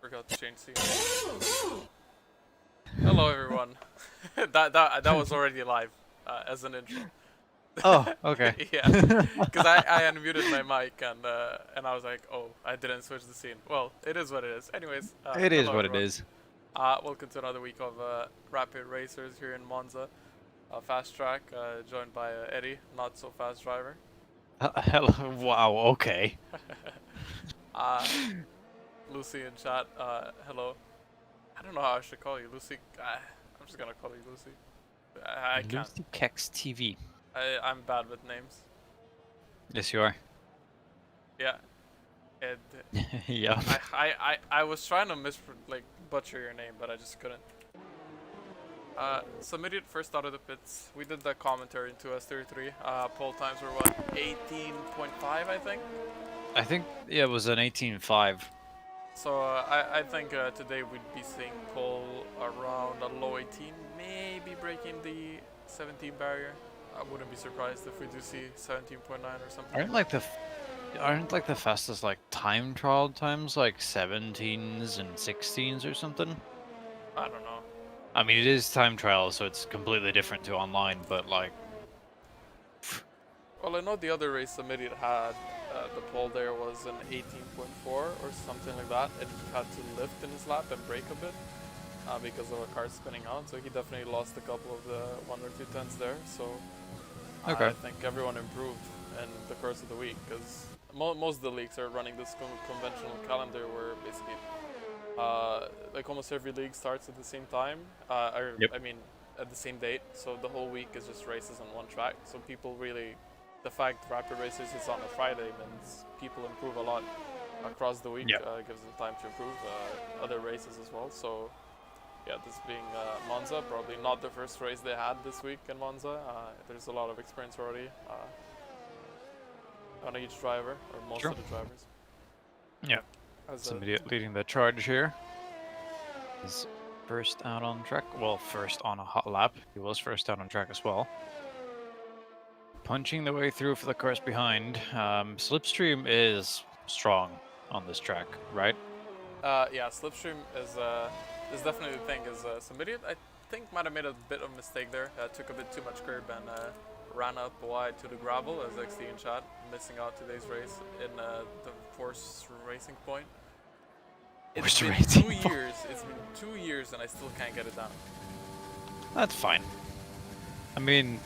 Forgot to change scene. Hello everyone. that was already live as an intro. Oh, okay. Yeah, because I unmuted my mic and I was like, oh, I didn't switch the scene. Well, it is what it is. Anyways, It is hello what it everyone. is. Welcome to another week of Rapid Racers here in Monza. Fast track, joined by Eddie, not so fast driver. Hello. Wow. Okay. uh, Lucy in chat. Hello. I don't know how I should call you, Lucy. I'm just gonna call you Lucy. I can't. Lucy Kex TV. I'm bad with names. Yes, you are. Yeah. And Yeah. I was trying to butcher your name, but I just couldn't. Submitted first out of the pits. We did the commentary in 2S33. Poll times were what, 18.5, I think. I think it was an 18.5. So I think today we'd be seeing poll around a low 18, maybe breaking the 17 barrier. I wouldn't be surprised if we do see 17.9 or something. Aren't like the fastest like time trial times like 17s and 16s or something? I don't know. I mean, it is time trial, so it's completely different to online. But like, Well, I know the other race submitted had the pole there was an 18.4 or something like that, and he had to lift in his lap and brake a bit because of a car spinning out. So he definitely lost a couple of the 1 or 2 tenths there. So okay. I think everyone improved in the course of the week because most of the leagues are running this conventional calendar where basically like almost every league starts at the same time, Yep. I mean at the same date. So the whole week is just races on one track. So people really, the fact Rapid Racers is on a Friday means people improve a lot across the week. Yep. Gives them time to improve other races as well. So yeah, this being Monza, probably not the first race they had this week in Monza. There's a lot of experience already on each driver, or most of the drivers. Yeah. Somebody leading the charge here is first out on track. Well, first on a hot lap. He was first out on track as well. Punching the way through for the cars behind. Slipstream is strong on this track, right? Yeah, Slipstream is definitely the thing. Is somebody I think might have made a bit of mistake there. Took a bit too much curb and ran up wide to the gravel as XD in chat, missing out today's race in the Force Racing Point. It's been 2 years. It's been 2 years and I still can't get it down. That's fine. I mean,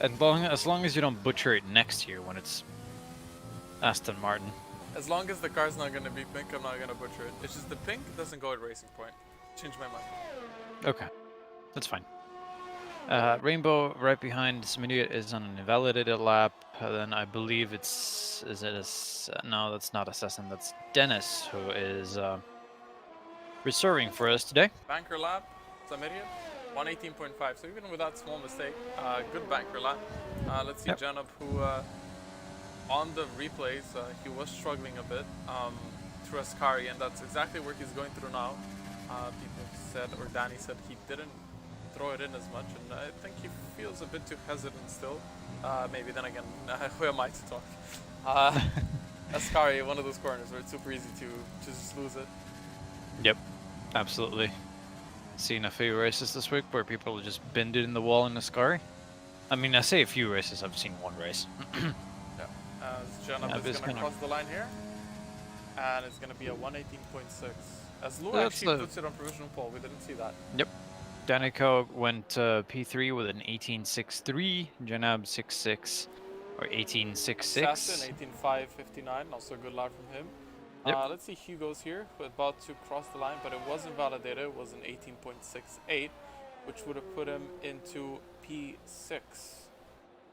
as long as you don't butcher it next year when it's Aston Martin. As long as the car's not gonna be pink, I'm not gonna butcher it. It's just the pink doesn't go at Racing Point. Change my mind. Okay, that's fine. Rainbow right behind Smidiot is on an invalidated lap. Then I believe no, that's not Assassin. That's Dennis who is reserving for us today. Banker lap, Samidian, 118.5. So even with that small mistake, good banker lap. Let's see Janab, who on the replays he was struggling a bit through Ascari, and that's exactly where he's going through now. People said, or Danny said, he didn't throw it in as much, and I think he feels a bit too hesitant still. Maybe then again, who am I to talk? Ascari, one of those corners where it's super easy to just lose it. Yep, absolutely. Seen a few races this week where people just bend it in the wall in Ascari. I mean, I say a few races, I've seen one race. Yeah, Janab is going to cross the line here, and it's going to be a 118.6. As Lou actually puts it on provisional pole, we didn't see that. Yep. Danico went P3 with an 18.63, Janab 6.6 or 18.66. Assassin 18.559, also a good lap from him. Yep. Let's see Hugo's here, about to cross the line, but it was invalidated. It was an 18.68, which would have put him into P6.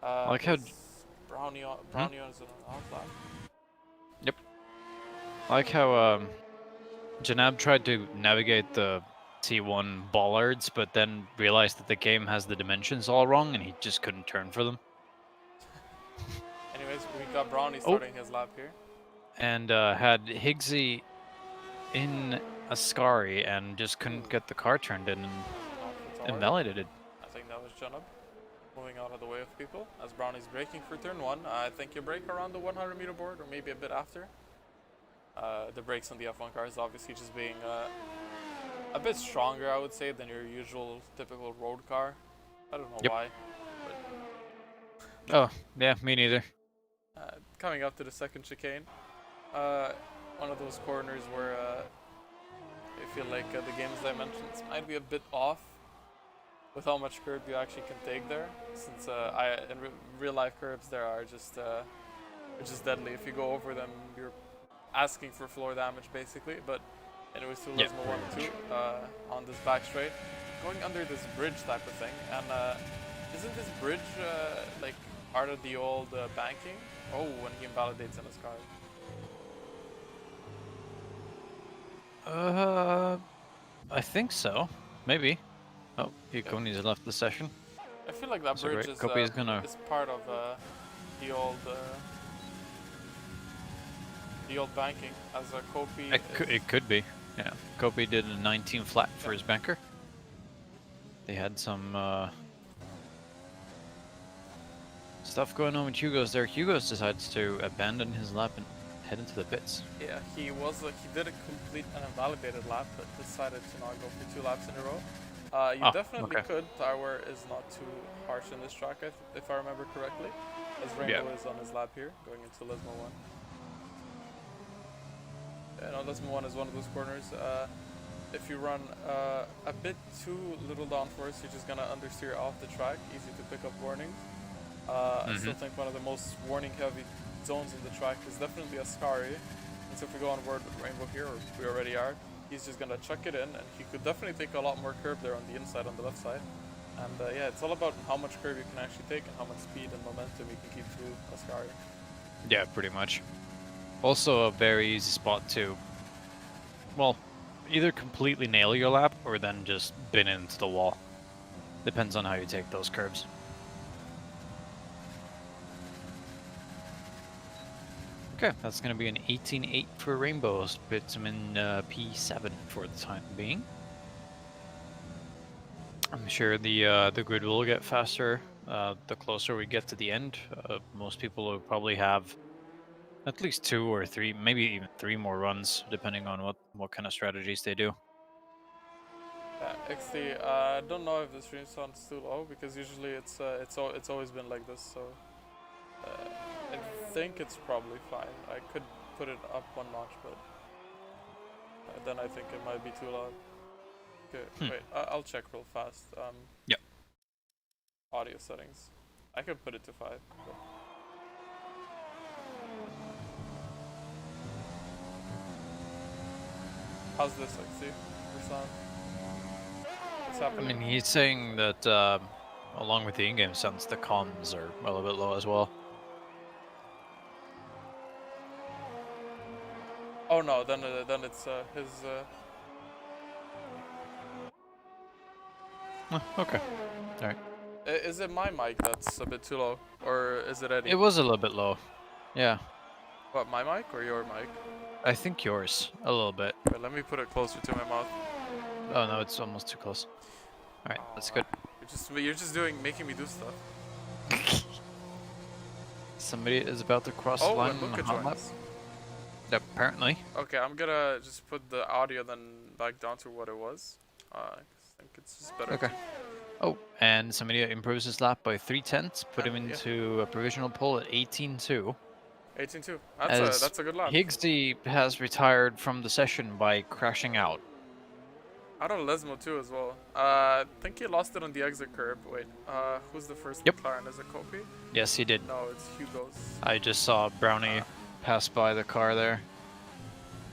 I like how Brownie on is an off lap. Yep. I like how Janab tried to navigate the T1 bollards, but then realized that the game has the dimensions all wrong, and he just couldn't turn for them. Anyways, we got Brownie starting his lap here. And had Higgsy in Ascari and just couldn't get the car turned in and invalidated. I think that was Janab moving out of the way of people as Brownie's braking for turn 1. I think you brake around the 100-meter board or maybe a bit after. The brakes on the F1 cars obviously just being a bit stronger, I would say, than your usual typical road car. I don't know Yep. why. Oh, yeah, me neither. Coming up to the second chicane, one of those corners where I feel like the games dimensions might be a bit off with how much curb you actually can take there, since real life curbs there are just deadly. If you go over them, you're asking for floor damage basically. But anyways, to Yeah, Lesmo 1 pretty 2 on this back straight, going under this bridge type of thing, and isn't this bridge like part of the old banking? Oh, when he invalidates in his car. I think so. Maybe. Oh, Hikoni's left the session. I feel like that So bridge great. Kopi is gonna. is part of the old banking as a Kopi. It could be. Yeah. Kopi did a 19 flat for his banker. They had some stuff going on with Hugo's there. Hugo's decides to abandon his lap and head into the pits. Yeah, he did a complete and invalidated lap, but decided to not go for 2 laps in a row. You definitely could. Tower is not too harsh in this track, if I remember correctly, as Rainbow is on his lap here, going into Lesmo 1. Yeah, no, Lesmo 1 is one of those corners. If you run a bit too little downforce, you're just gonna understeer off the track, easy to pick up warnings. I still think one of the most warning-heavy zones in the track is definitely Ascari. And so if we go on board with Rainbow here, or we already are, he's just gonna chuck it in, and he could definitely take a lot more curb there on the inside, on the left side. And yeah, it's all about how much curb you can actually take and how much speed and momentum you can keep through Ascari. Yeah, pretty much. Also a very easy spot to, well, either completely nail your lap or then just bin into the wall. Depends on how you take those curves. Okay, that's going to be an 18.8 for Rainbows. Puts him in P7 for the time being. I'm sure the grid will get faster the closer we get to the end. Most people will probably have at least 2 or 3, maybe even 3 more runs, depending on what kind of strategies they do. XD, I don't know if the stream sounds too low, because usually it's always been like this, so I think it's probably fine. I could put it up 1 notch, but then I think it might be too loud. Okay, wait, I'll check real fast. Yep. Audio settings. I could put it to 5. But... How's this, XD? For sound? What's happening? I mean, he's saying that along with the in-game sounds, the comms are a little bit low as well. Oh no, then it's his. Okay, all right. Is it my mic that's a bit too low, or is it Eddie? It was a little bit low. Yeah. What, my mic or your mic? I think yours a little bit. Wait, let me put it closer to my mouth. Oh no, it's almost too close. All right, that's good. You're just making me do stuff. Somebody is about to cross the line and on the Luca hot lap. joins. Apparently. Okay, I'm gonna just put the audio then back down to what it was. I think it's just better. Okay. Oh, and somebody improves his lap by 3/10, put him into a provisional pole at 18.2. 18.2. That's a good lap. Higgsy has retired from the session by crashing out. Out of Lesmo too as well. I think he lost it on the exit curb. Wait, who's the first McLaren? Is it Kopi? Yes, he did. No, it's Hugo's. I just saw Brownie pass by the car there.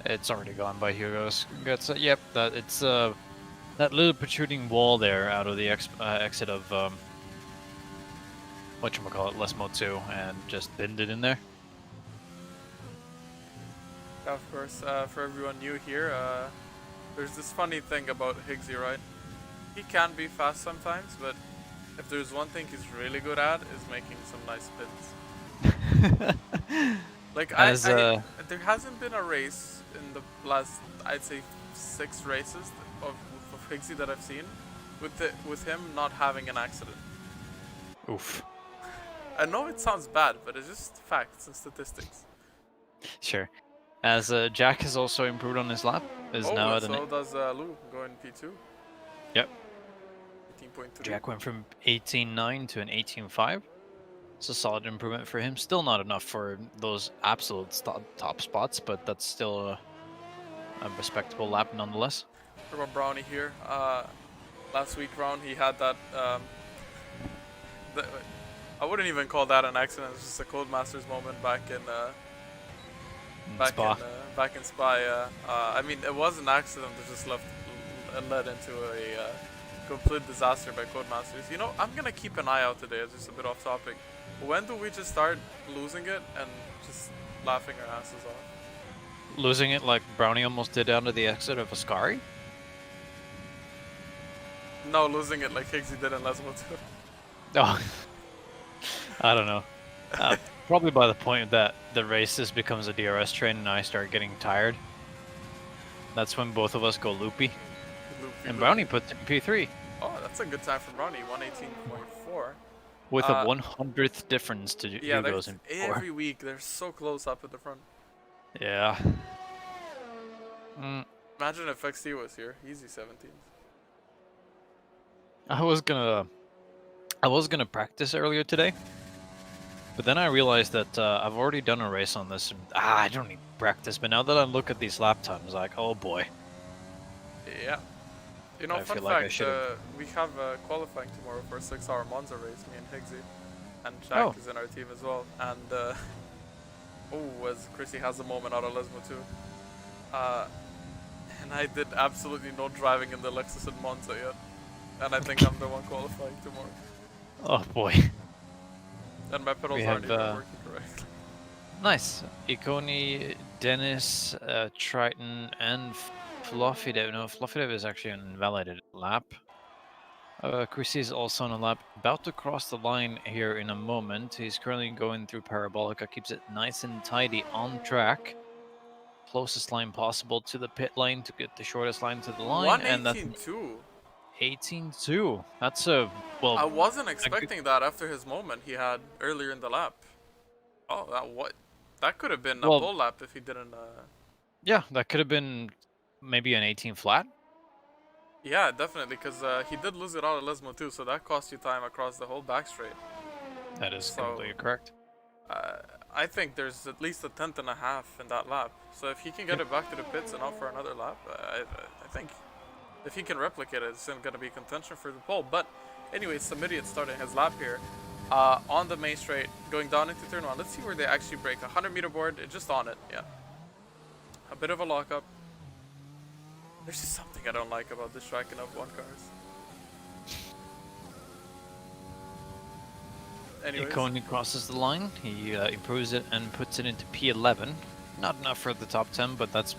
It's already gone by Hugo's. Yep, it's that little protruding wall there out of the exit of whatchamacallit, Lesmo 2, and just binned it in there. Yeah, of course, for everyone new here, there's this funny thing about Higgsy, right? He can be fast sometimes, but if there's one thing he's really good at, is making some nice spins. Like, there hasn't been a race in the last, I'd say, 6 races of Higgsy that I've seen with him not having an accident. Oof. I know it sounds bad, but it's just facts and statistics. Sure. As Jack has also improved on his lap, is Oh, now and at an. so does Lou going P2. Yep. 18.3. Jack went from 18.9 to an 18.5. It's a solid improvement for him. Still not enough for those absolute top spots, but that's still a respectable lap nonetheless. What about Brownie here? Last week round he had that. I wouldn't even call that an accident. It's just a Codemasters moment back in Spa. back in Spa. I mean, it was an accident that just led into a complete disaster by Codemasters. You know, I'm gonna keep an eye out today. It's just a bit off topic. When do we just start losing it and just laughing our asses off? Losing it like Brownie almost did down to the exit of Ascari? No, losing it like Higgsy did in Lesmo too. Oh, I don't know. Probably by the point that the races becomes a DRS train and I start getting tired. That's when both of us go loopy. And Brownie puts in P3. Oh, that's a good time for Brownie, 118.4. With a 100th difference to yeah, Hugo's in P4. every week they're so close up at the front. Yeah. Imagine if XT was here, easy 17. I was gonna practice earlier today, but then I realized that I've already done a race on this. I don't need practice, but now that I look at these lap times, like, oh boy. Yeah. You know, I fun feel like fact, we have qualifying tomorrow for a 6-hour Monza race, me and Higgsy. And Jack is in our team as well. And, as Chrissy has a moment out of Lesmo too. And I did absolutely no driving in the Lexus in Monza yet. And I think I'm the one qualifying tomorrow. Oh boy. And my pedals aren't even working correctly. Nice. Iconi, Dennis, Triton, and Fluffy Dev. No, Fluffy Dev is actually an invalidated lap. Chrissy is also on a lap, about to cross the line here in a moment. He's currently going through Parabolica, keeps it nice and tidy on track. Closest line possible to the pit lane to get the shortest line to the line. 118.2. 18.2. That's a, well... I wasn't expecting that after his moment he had earlier in the lap. Oh, that could have been a pole lap if he didn't... Yeah, that could have been maybe an 18 flat. Yeah, definitely, because he did lose it out of Lesmo too, so that cost you time across the whole back straight. That is completely correct. I think there's at least a 10th and a half in that lap. So if he can get it back to the pits and out for another lap, I think if he can replicate it, it's going to be contention for the pole. But anyways, Samidiot starting his lap here on the main straight, going down into turn 1. Let's see where they actually break. 100-meter board, just on it, yeah. A bit of a lockup. There's just something I don't like about this track in F1 cars. Anyways. Iconi crosses the line, he improves it and puts it into P11. Not enough for the top 10, but that's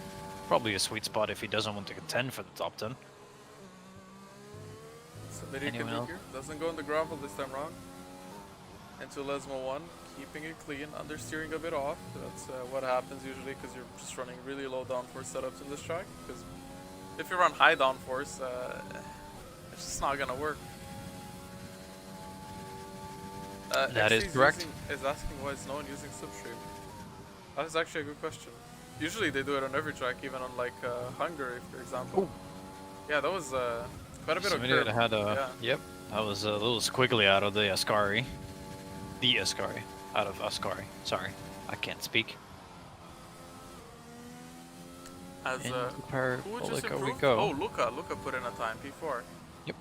probably a sweet spot if he doesn't want to contend for the top 10. Anyone else? Doesn't go in the gravel this time around. Into Lesmo 1, keeping it clean, understeering a bit off. That's what happens usually because you're just running really low downforce setups in this track. Because if you run high downforce, it's just not gonna work. That is correct. Is asking why is no one using Slipstream. That is actually a good question. Usually they do it on every track, even on like Hungary, for example. Ooh. Yeah, that was quite a bit of curve. Had a, Yep, that was a little squiggly out of the Ascari. The Ascari. Out of Ascari. Sorry, I can't speak. As Parabolica we go. Oh, Luca put in a time, P4. Yep.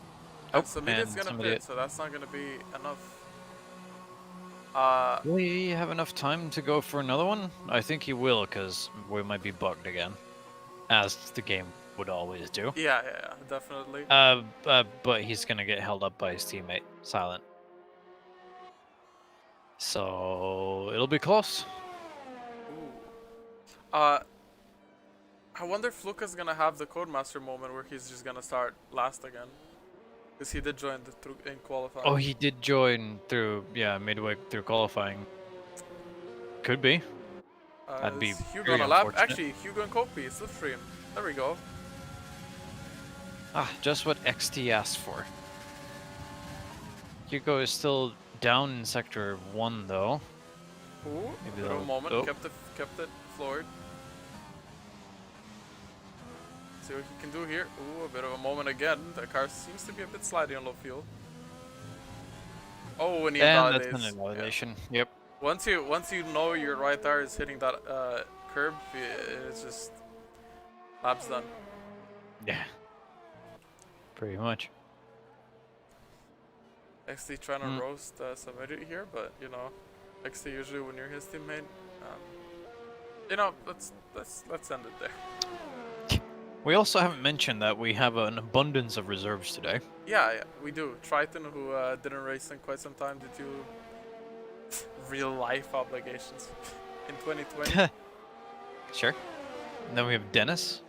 And Samidiot's gonna pit, so that's not gonna be enough. Will he have enough time to go for another one? I think he will, because we might be bugged again. As the game would always do. Yeah, definitely. But he's gonna get held up by his teammate, Silent. So it'll be close. Ooh. I wonder if Luca's gonna have the Codemaster moment where he's just gonna start last again. Because he did join in qualifying. Oh, he did join through, midway through qualifying. Could be. That'd be Hugo on a lap. Actually, Hugo and Kopi, Slipstream. There we go. Just what XT asked for. Hugo is still down in sector 1 though. Ooh, maybe a little moment. Kept it floored. See what he can do here. Ooh, a bit of a moment again. The car seems to be a bit slidey on low fuel. Oh, when he And that's invalidates. an invalidation. Yep. Once you know your right tire is hitting that curb, it's just lap's done. Yeah. Pretty much. XT trying to roast some idiot here, but you know, XT usually when you're his teammate, you know, let's end it there. We also haven't mentioned that we have an abundance of reserves today. Yeah, we do. Triton, who didn't race in quite some time due to real life obligations in 2020. Sure. And then we have Dennis.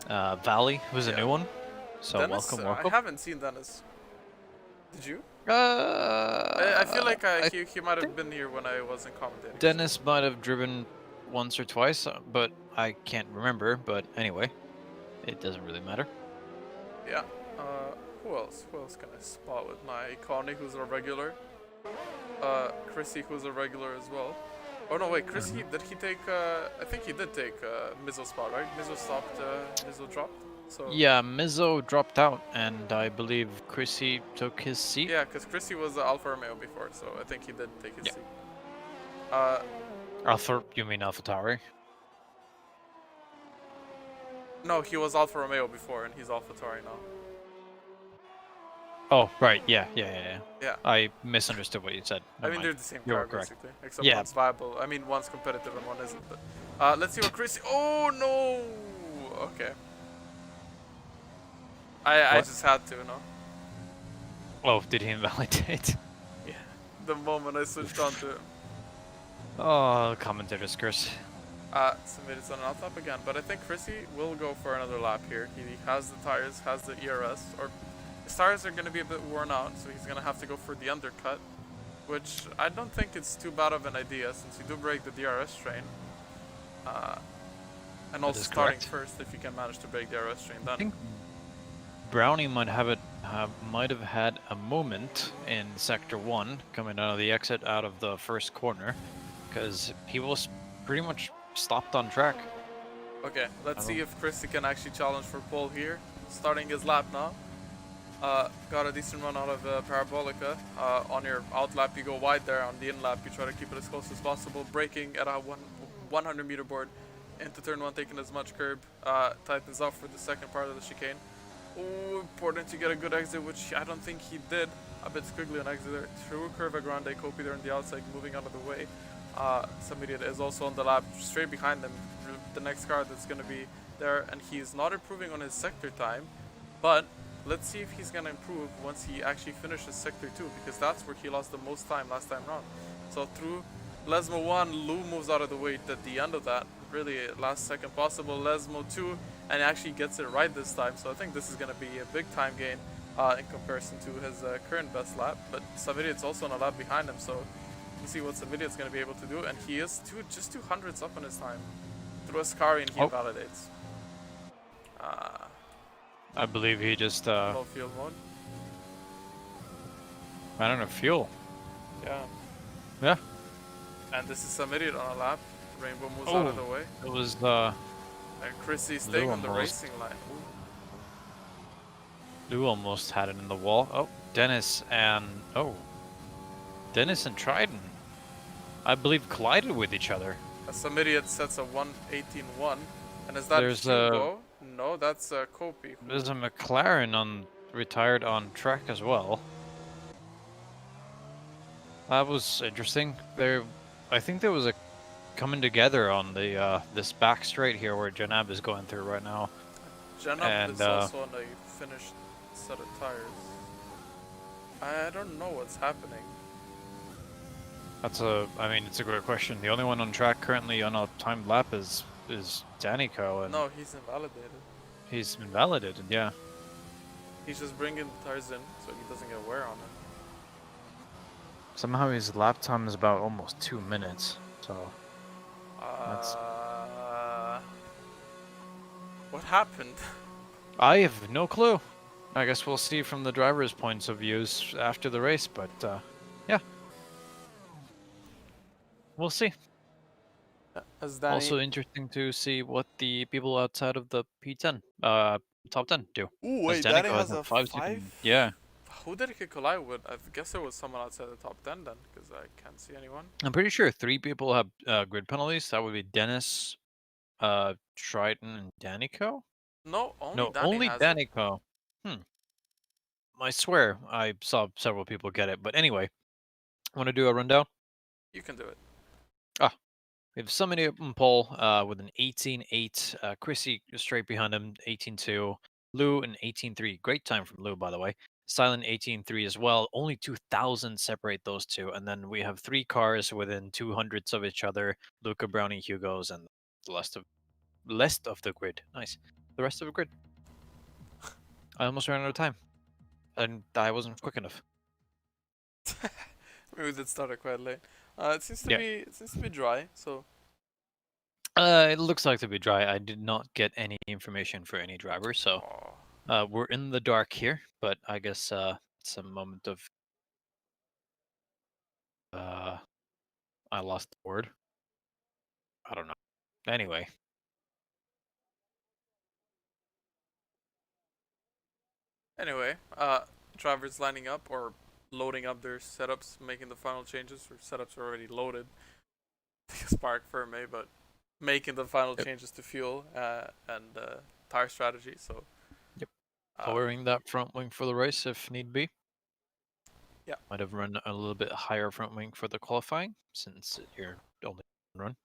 Valley, who's a new one. So Dennis, welcome. I haven't seen Dennis. Did you? I I feel like he might have been here when I wasn't commentating. Dennis might have driven once or twice, but I can't remember. But anyway, it doesn't really matter. Yeah. Who else? Who else can I spot with my Connie, who's a regular? Chrissy, who's a regular as well. Oh no, wait, Chrissy, did he take? I think he did take Mizzo's spot, right? Mizzo stopped. Mizzo dropped. So. Yeah, Mizzo dropped out, and I believe Chrissy took his seat. Yeah, because Chrissy was the Alfa Romeo before, so I think he did take his seat. You mean AlphaTauri? No, he was Alfa Romeo before, and he's AlphaTauri now. Oh, right. Yeah. Yeah. I misunderstood what you said. I mean, they're the same car, basically. Except one's viable. I mean, one's competitive and one isn't. But let's see what Chrissy... Oh, no! Okay. I just had to, no? Oh, did he invalidate? Yeah. The moment I switched on to him. Oh, commentator's curse. Submitted on an outlap again. But I think Chrissy will go for another lap here. He has the tires, has the ERS, or... His tires are going to be a bit worn out, so he's going to have to go for the undercut, which I don't think it's too bad of an idea since you do break the DRS train. And also starting first if you can manage to break the DRS train. Then I think Brownie might have had a moment in Sector 1 coming out of the exit out of the first corner, because he was pretty much stopped on track. Okay, let's see if Chrissy can actually challenge for pole here. Starting his lap now. Got a decent run out of Parabolica. On your out lap you go wide there, on the in lap you try to keep it as close as possible, braking at a 100 meter board into turn 1, taking as much curb, tightens up for the second part of the chicane. Oh, important to get a good exit, which I don't think he did. A bit squiggly on exit there, through Curva Grande, Kopi there on the outside, moving out of the way. Some idiot is also on the lap, straight behind them, the next car that's going to be there, and he's not improving on his sector time, but let's see if he's going to improve once he actually finishes Sector 2, because that's where he lost the most time last time round. So through Lesmo 1, Lou moves out of the way at the end of that, really last second possible. Lesmo 2, and actually gets it right this time. So I think this is going to be a big time gain in comparison to his current best lap. But Savidiot's also on a lap behind him, so we'll see what Savidiot's going to be able to do. And he is just 200s up on his time. Through Ascari, and he validates. I believe he just low fuel mode. ran out of fuel. Yeah. And this is some idiot on a lap. Rainbow moves out of the way. It was and Chrissy staying on the racing line. Lou almost had it in the wall. Oh, Dennis and Triton, I believe, collided with each other. Some idiot sets a 1:18.1, and is that Hugo? No, that's Kopi. There's a McLaren retired on track as well. That was interesting. I think there was a coming together on the this back straight here where Janab is going through right now. Janab is also on a finished set of tires. I don't know what's happening. It's a great question. The only one on track currently on a timed lap is Danico, and no, he's invalidated. He's invalidated, yeah. He's just bringing the tires in so he doesn't get wear on it. Somehow his lap time is about almost 2 minutes, so that's... What happened? I have no clue. I guess we'll see from the driver's points of views after the race, but yeah. We'll see. As Danny. Also interesting to see what the people outside of the P10, top 10 do. Ooh, As wait, Danny Danica has has a a 5-second, 5? yeah. Who did he collide with? I guess it was someone outside the top 10 then, because I can't see anyone. I'm pretty sure 3 people have grid penalties. That would be Dennis, Triton, and Danico? No, only No, Danny only has it. Danico. Hmm. I swear I saw several people get it. But anyway, want to do a rundown? You can do it. Ah, we have Somebody up in pole with an 18.8. Chrissy straight behind him, 18.2. Lou an 18.3. Great time from Lou, by the way. Silent 18.3 as well. Only 2,000 separate those two. And then we have 3 cars within 200s of each other. Luca, Brownie, Hugo's, and the rest of the grid. Nice. The rest of the grid. I almost ran out of time. And I wasn't quick enough. Maybe that started quite late. It seems to Yeah. be dry, so It looks like to be dry. I did not get any information for any driver, so aw. we're in the dark here. But I guess it's a moment of I lost the word. I don't know. Anyway, Anyway, drivers lining up or loading up their setups, making the final changes, or setups are already loaded. Spark for May, but making the final yep, changes to fuel and tire strategy. So, yep. uh, Lowering that front wing for the race if need be. yeah. Might have run a little bit higher front wing for the qualifying since you're only run.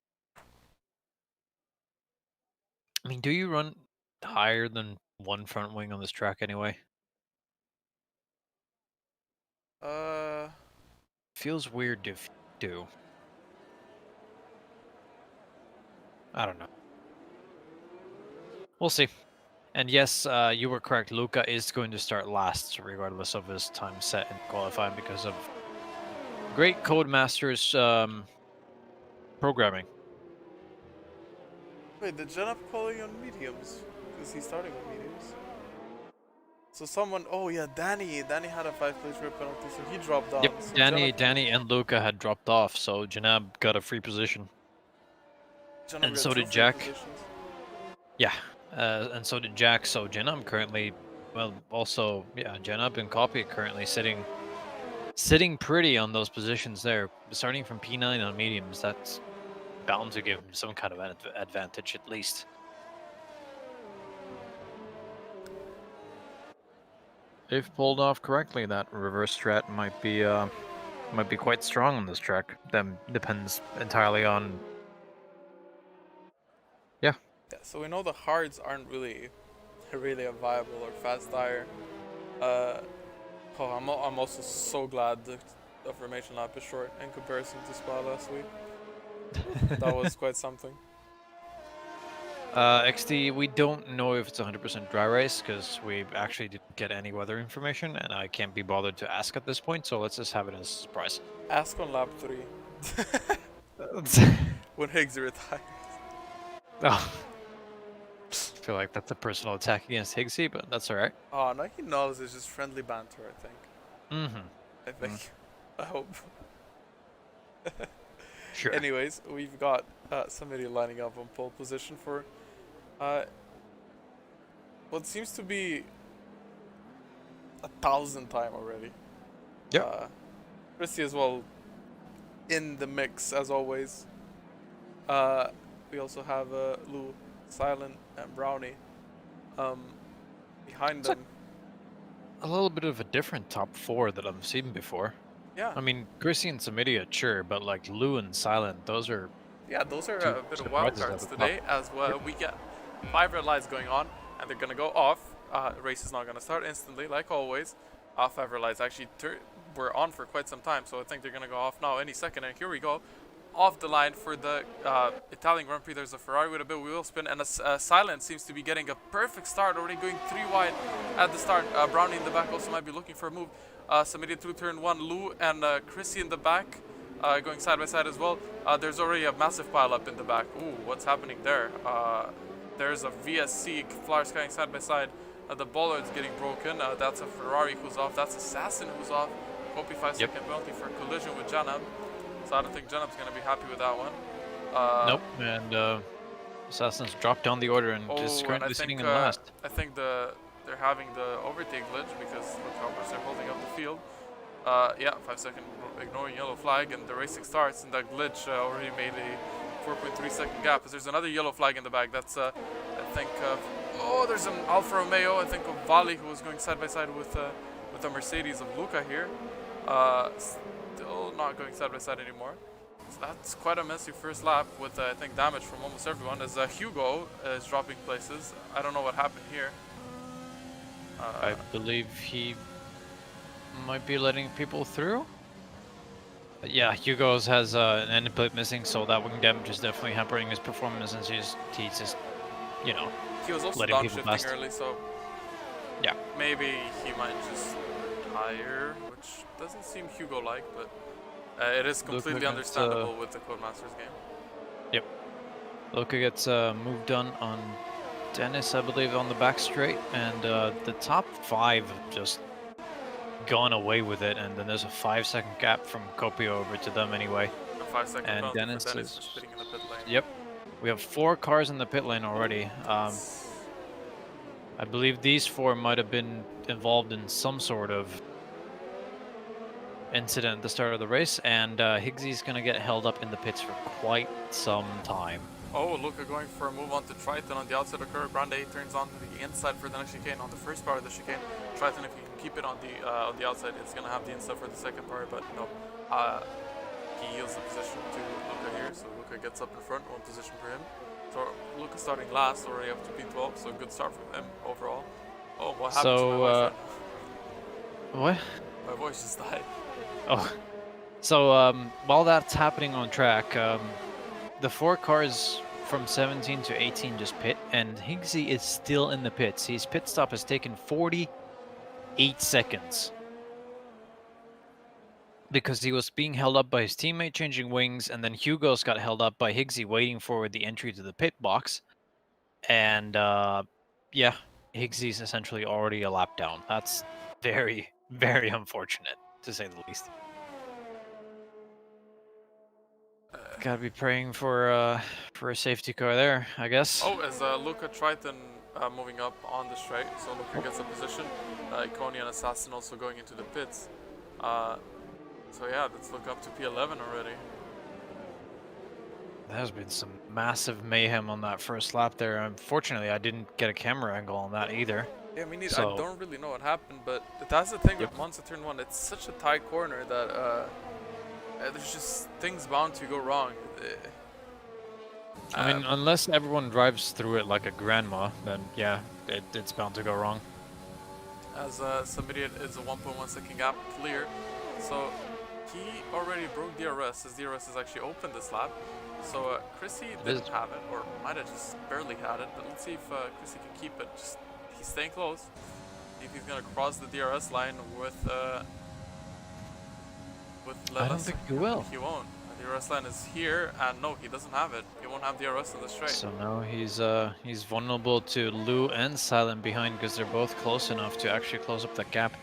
I mean, do you run higher than one front wing on this track anyway? Uh, Feels weird if you do. I don't know. We'll see. And yes, you were correct. Luca is going to start last, regardless of his time set in qualifying, because of great Codemasters programming. wait, did Jenna calling on mediums? Because he's starting on mediums. So someone, oh yeah, Danny had a 5-place grid penalty, so he dropped Yep, down. So Danny, and Luca had dropped off, so Janab got a free position, Jenna and got so 2 did free Jack. positions. Yeah, and so did Jack. So Janab currently, well, also yeah, Janab and Copy currently sitting pretty on those positions there, starting from P9 on mediums. That's bound to give him some kind of advantage at least. If pulled off correctly, that reverse strat might be quite strong on this track. That depends entirely on. Yeah. Yeah, so we know the hards aren't really a viable or fast tire. Uh, I'm also so glad the formation lap is short in comparison to Spa last week. That was quite something. XD, we don't know if it's 100% dry race because we actually didn't get any weather information, and I can't be bothered to ask at this point. So let's just have it as a surprise. Ask on lap 3 when Higgs retires. Oh. I feel like that's a personal attack against Higgsy, but that's all right. Oh, no, he knows it's just friendly banter. I think. Mm-hmm. I think. I hope. Sure. Anyways, we've got somebody lining up on pole position for what seems to be 1,000th time already. Yep. Christy as well in the mix as always. We also have Lou, Silent, and Brownie behind It's them. a little bit of a different top 4 that I've seen before. Yeah. I mean, Chrissy and Samidia, sure, but like Lou and Silent, those are Yeah, those are two a bit of wild surprises at cards the top. today as well. Yep. We get 5 red lights going on, and they're gonna go off. The race is not gonna start instantly, like always. 5 red lights actually were on for quite some time, so I think they're gonna go off now any second. And here we go, off the line for the Italian Grand Prix. There's a Ferrari with a bit of wheel spin, and Silent seems to be getting a perfect start, already going 3 wide at the start. Brownie in the back also might be looking for a move. Submitted through turn 1, Lou and Chrissy in the back. Going side by side as well. There's already a massive pile up in the back. Ooh, what's happening there? There's a VSC, Flowers going side by side. The bollard's getting broken. That's a Ferrari who's off. That's Assassin who's off. Copy 5-second penalty for collision with Janab. So I don't think Janab's going to be happy with that one. Nope. And Assassin's dropped down the order and is Oh, and currently sitting in last. I think they're having the overtake glitch because look how much they're holding up the field. Yeah, 5 second ignoring yellow flag, and the racing starts, and that glitch already made a 4.3 second gap. There's another yellow flag in the back. That's I think oh, there's an Alfa Romeo. I think of Vali, who was going side by side with a Mercedes of Luca here. Still not going side by side anymore. So that's quite a messy first lap with I think damage from almost everyone. As Hugo is dropping places. I don't know what happened here. I believe he might be letting people through. But yeah, Hugo's has an end plate missing, so that wing damage is definitely hampering his performance, and he's just, you know, He was also letting people downshifting past. early, so Yeah. maybe he might just retire, which doesn't seem Hugo-like, but it is completely understandable with the Codemasters game. Yep. Luca gets moved on Dennis, I believe, on the back straight, and the top 5 have just gone away with it, and then there's a 5-second gap from Copio over to them anyway. A 5-second And penalty Dennis for Dennis is for spitting in the pit lane. Yep. We have 4 cars in the pit lane already. I believe these 4 might have been involved in some sort of incident at the start of the race, and Higgsy's gonna get held up in the pits for quite some time. Oh, Luca going for a move onto Triton on the outside of curve. Grande turns on the inside for the next chicane on the first part of the chicane. Triton, if he can keep it on the outside, it's gonna have the inside for the second part, but no. He yields the position to Luca here, so Luca gets up in front, one position for him. So Luca starting last, already up to P12, so good start from him overall. Oh, what happened to my voice? What? My voice just died. Oh, so while that's happening on track, the 4 cars from 17 to 18 just pit, and Higgsy is still in the pits. His pit stop has taken 48 seconds because he was being held up by his teammate changing wings, and then Hugo's got held up by Higgsy waiting for the entry to the pit box. And yeah, Higgsy's essentially already a lap down. That's very, very unfortunate, to say the least. Gotta be praying for a safety car there, I guess. Oh, as Luca Triton moving up on the straight, so Luca gets a position. Iconi and Assassin also going into the pits. So yeah, let's look up to P11 already. There's been some massive mayhem on that first lap there. Unfortunately, I didn't get a camera angle on that either. Yeah, me neither. So, I don't really know what happened, but that's the thing Yep. with Monza Turn 1. It's such a tight corner that there's just things bound to go wrong. I mean, unless everyone drives through it like a grandma, then yeah, it's bound to go wrong. As Samirian is a 1.1 second gap clear, so he already broke DRS. His DRS is actually open this lap. So Chrissy didn't have it, or might have just barely had it, but let's see if Chrissy can keep it. Just he's staying close. See if he's gonna cross the DRS line with I don't think he will. He won't. The DRS line is here, and no, he doesn't have it. He won't have DRS in the straight. So now he's vulnerable to Lou and Silent behind because they're both close enough to actually close up that gap.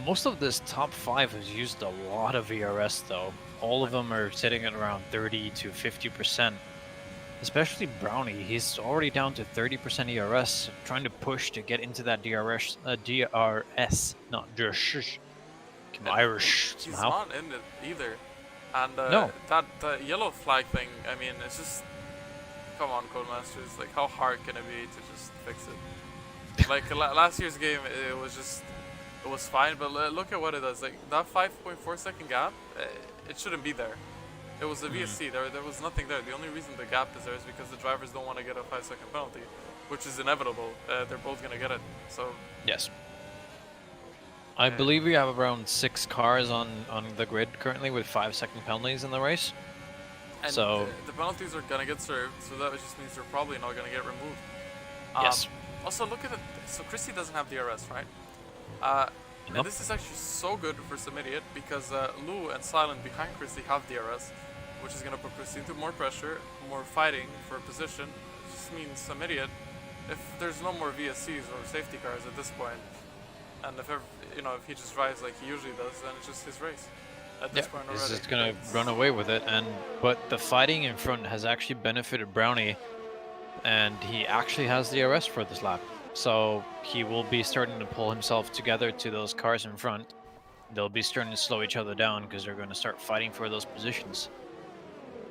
Most of this top 5 has used a lot of ERS though. All of them are sitting at around 30 to 50%. Especially Brownie, he's already down to 30% ERS, trying to push to get into that DRS, not DRS. I'm Irish He's somehow. not in it either. And No. that yellow flag thing, I mean, it's just, come on, Codemasters, like how hard can it be to just fix it? Like last year's game, it was fine, but look at what it does. Like that 5.4 second gap, it shouldn't be there. It was a VSC. There was nothing there. The only reason the gap is there is because the drivers don't want to get a 5-second penalty, which is inevitable. They're both gonna get it. So Yes. I believe we have around 6 cars on the grid currently with 5-second penalties in the race. and So the penalties are gonna get served, so that just means they're probably not gonna get removed. yes. Also, look at it. So Chrissy doesn't have DRS, right? Nope. And this is actually so good for some idiot because Lou and Silent behind Chrissy have DRS, which is gonna put Chrissy into more pressure, more fighting for position. It just means some idiot. If there's no more VSCs or safety cars at this point, and if he just drives like he usually does, then it's just his race. at Yeah, this point he's already. just gonna It's- run away with it, but the fighting in front has actually benefited Brownie, and he actually has the DRS for this lap. So he will be starting to pull himself together to those cars in front. They'll be starting to slow each other down because they're going to start fighting for those positions.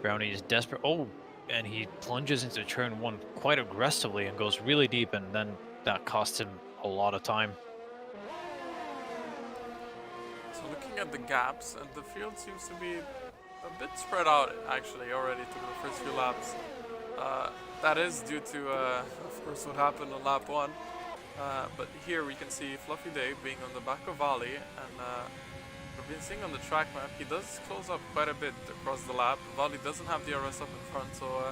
Brownie is desperate. Oh, and he plunges into turn one quite aggressively and goes really deep, and then that costs him a lot of time. So looking at the gaps, and the field seems to be a bit spread out actually already through the first few laps. That is due to, of course, what happened on lap 1. But here we can see Fluffy Dave being on the back of Valley, and we've been seeing on the track map, he does close up quite a bit across the lap. Valley doesn't have the RS up in front, so I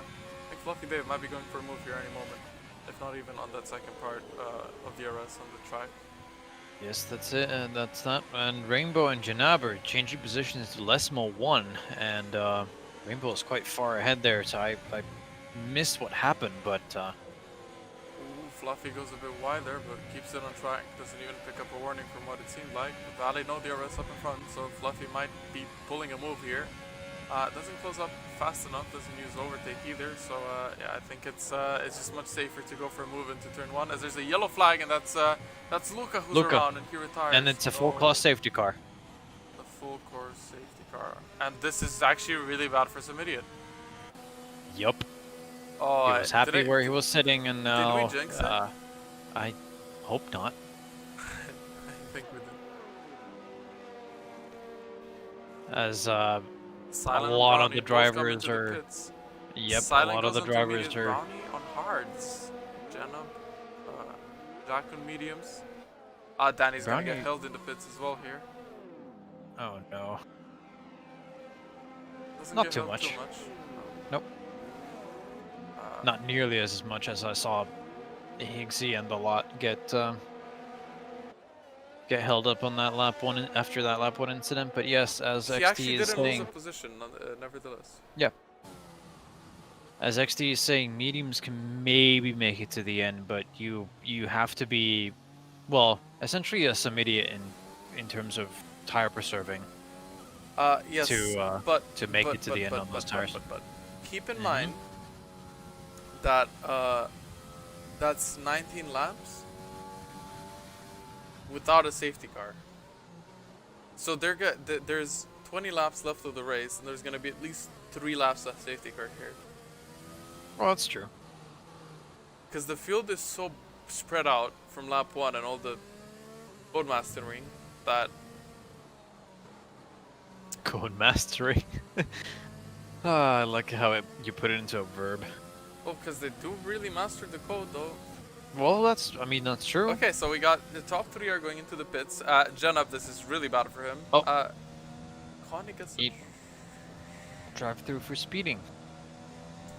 think Fluffy Dave might be going for a move here any moment, if not even on that second part of the RS on the track. Yes, that's it, and that's that. And Rainbow and Janab are changing positions to Lesmo 1, and Rainbow is quite far ahead there, so I missed what happened, but Ooh, Fluffy goes a bit wide there, but keeps it on track. Doesn't even pick up a warning from what it seemed like. Valley no DRS up in front, so Fluffy might be pulling a move here. Doesn't close up fast enough, doesn't use overtake either, so yeah, I think it's just much safer to go for a move into turn 1, as there's a yellow flag, and that's Luca who's Luca. around, and he retires. And it's a full class safety car. The full course safety car. And this is actually really bad for some idiot. Yup. Oh, He was happy where he was sitting, and now Did we jinx it? I hope not. I think we did. As Silent a lot and of Brownie the both come drivers into the are. pits. Yep, Silent a lot of goes the onto drivers mediums, are. Brownie on hards, Jenna, Jack on mediums. Danny's gonna get Brownie- held in the pits as well here. Oh no. Doesn't Not get too held much. Too much. Nope. Not nearly as much as I saw Higgsy and the lot get held up on that lap one after that lap 1 incident. But yes, as He XT actually is didn't lose saying, a position, nevertheless. yeah. As XT is saying, mediums can maybe make it to the end, but you have to be, well, essentially a immediate in terms of tire preserving Yes, to make it to the end on those tires. But keep in mind that that's 19 laps without a safety car. So there's 20 laps left of the race, and there's going to be at least 3 laps of safety car here. Well, that's true. Because the field is so spread out from lap 1 and all the code mastering that... Code mastering. I like how you put it into a verb. Oh, because they do really master the code, though. Well, that's true. Okay, so we got the top 3 are going into the pits. Jenab, this is really bad for him. Oh. Connie gets... Drive through for speeding.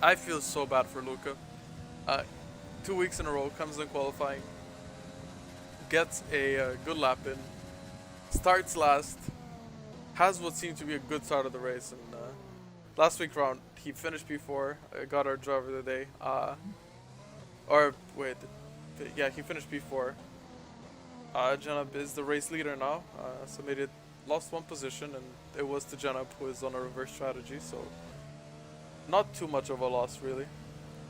I feel so bad for Luca. 2 weeks in a row, comes in qualifying, gets a good lap in, starts last, has what seemed to be a good start of the race, and last week round he finished P4, got our driver of the day. Yeah, he finished P4. Janab is the race leader now, so made it, lost 1 position, and it was to Janab, who is on a reverse strategy, so not too much of a loss, really.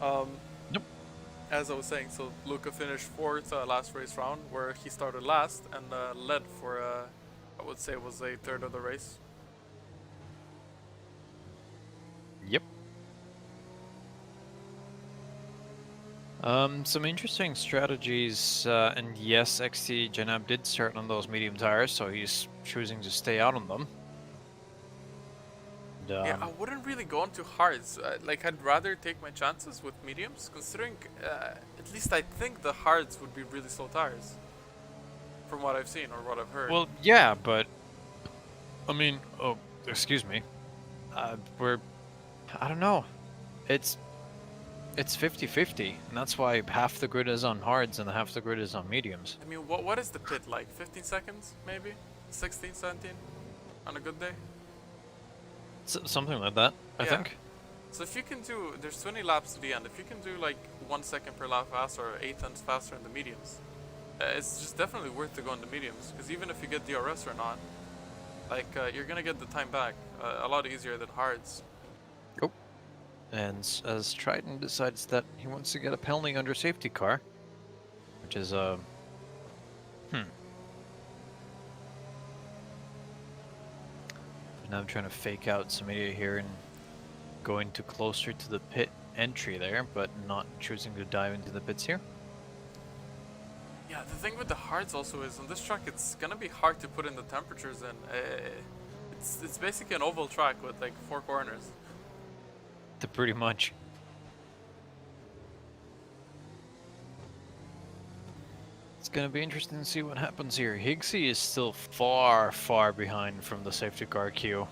Nope. As I was saying, so Luca finished 4th last race round, where he started last and led for, I would say, was a third of the race. Yep. Some interesting strategies, and yes, XT Janab did start on those medium tires, so he's choosing to stay out on them. And, Yeah, I wouldn't really go on to hards. Like, I'd rather take my chances with mediums, considering at least I think the hards would be really slow tires, from what I've seen or what I've heard. well, yeah, but I mean, oh, excuse me, I don't know, it's 50-50, and that's why half the grid is on hards and half the grid is on mediums. I mean, what is the pit like? 15 seconds, maybe? 16, 17? On a good day? Something like that, I think. So if you can do, there's 20 laps to the end, if you can do like 1 second per lap faster or 8 tenths faster in the mediums, it's just definitely worth to go in the mediums, because even if you get DRS or not, Like, you're gonna get the time back a lot easier than hards. Oh. And as Triton decides that he wants to get a penalty under safety car, which is Now I'm trying to fake out some idiot here and going too closer to the pit entry there, but not choosing to dive into the pits here. Yeah, the thing with the hards also is on this track it's gonna be hard to put in the temperatures in. It's basically an oval track with like 4 corners. Pretty much. It's gonna be interesting to see what happens here. Higgsy is still far, far behind from the safety car queue,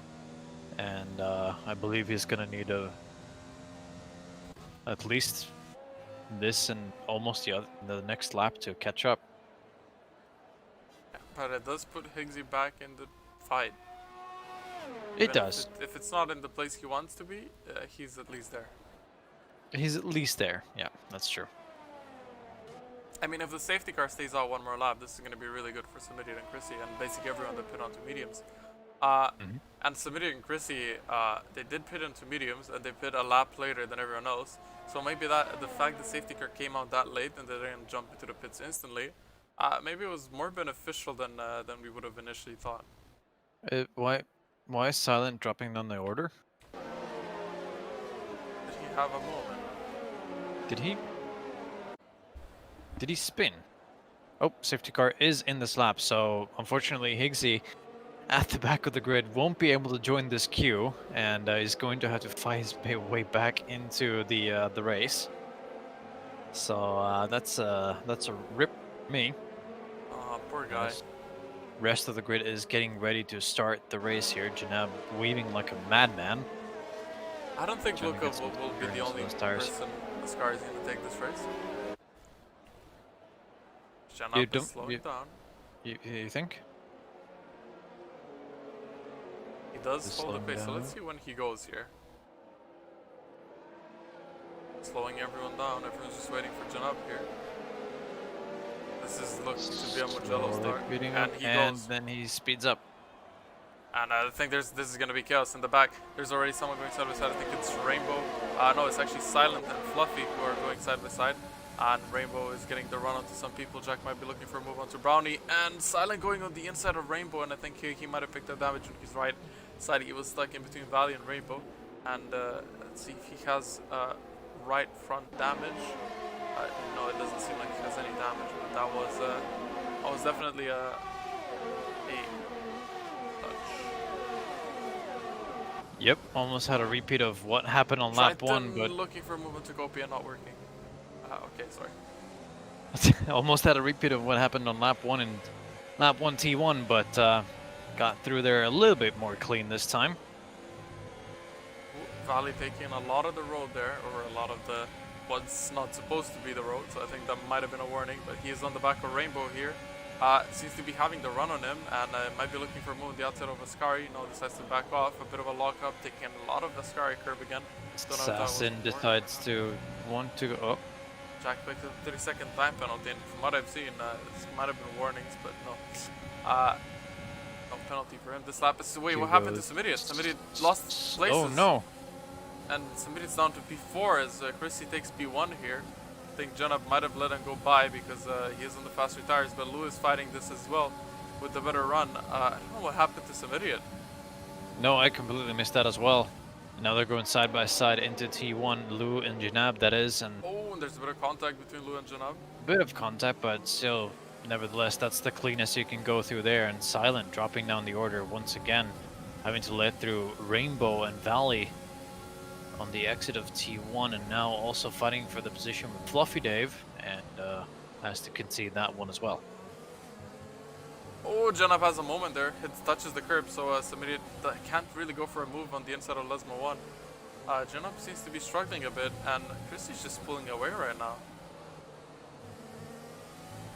and I believe he's gonna need at least this and almost the next lap to catch up. Yeah, but it does put Higgsy back in the fight. It does. If it's not in the place he wants to be, he's at least there. He's at least there. Yeah, that's true. I mean, if the safety car stays out one more lap, this is going to be really good for Samidit and Chrissy and basically everyone that pit onto mediums. And Samidit and Chrissy, they did pit into mediums and they pit a lap later than everyone else. So maybe the fact the safety car came out that late and they didn't jump into the pits instantly, maybe it was more beneficial than we would have initially thought. Why is Silent dropping down the order? Did he have a moment? Did he spin? Oh, safety car is in this lap, so unfortunately Higgsy at the back of the grid won't be able to join this queue, and is going to have to fight his way back into the race. So that's a rip for me. Oh, poor guy. Rest of the grid is getting ready to start the race here. Janab weaving like a madman. I don't think Luca will be the only person Ascari is going to take this race. Janab is slowing down. You think? He does hold the pace, so let's see when he goes here. Slowing everyone down, everyone's just waiting for Janab here. This looks to be a Mugello start, and he goes. Then he speeds up. And I think this is going to be chaos in the back. There's already someone going side by side. I think it's Rainbow. No, it's actually Silent and Fluffy who are going side by side. And Rainbow is getting the run onto some people. Jack might be looking for a move onto Brownie. And Silent going on the inside of Rainbow. And I think he might have picked up damage on his right side. He was stuck in between Valley and Rainbow. And let's see if he has right front damage. No, it doesn't seem like he has any damage. But that was definitely a Yep, almost had a repeat of what happened on lap 1, but looking for a movement to Gopi and not working. Okay, sorry. Almost had a repeat of what happened on lap 1 and lap 1 T1, but got through there a little bit more clean this time. Valley taking a lot of the road there, or a lot of the what's not supposed to be the road, so I think that might have been a warning, but he is on the back of Rainbow here. Seems to be having the run on him, and might be looking for a move on the outside of Ascari. No, decides to back off. A bit of a lockup, taking a lot of Ascari curb again. Assassin decides to want to go. Oh. Jack picked a 30-second time penalty, and from what I've seen, this might have been warnings, but no. No penalty for him. This lap is... Wait, what happened to Samidit? Samidit lost places. Oh, no. And Samidit's down to P4 as Chrissy takes P1 here. I think Janab might have let him go by because he is on the faster tires, but Lou is fighting this as well with the better run. I don't know what happened to Samidit. No, I completely missed that as well. Now they're going side by side into T1, Lou and Janab, that is. And oh, and there's a bit of contact between Lou and Janab. Bit of contact, but still, nevertheless, that's the cleanest you can go through there. And Silent dropping down the order once again, having to let through Rainbow and Valley on the exit of T1, and now also fighting for the position with Fluffy Dave, and has to concede that one as well. Oh, Janab has a moment there. It touches the curb, so Samidit can't really go for a move on the inside of Lesmo 1. Janab seems to be struggling a bit, and Chrissy's just pulling away right now.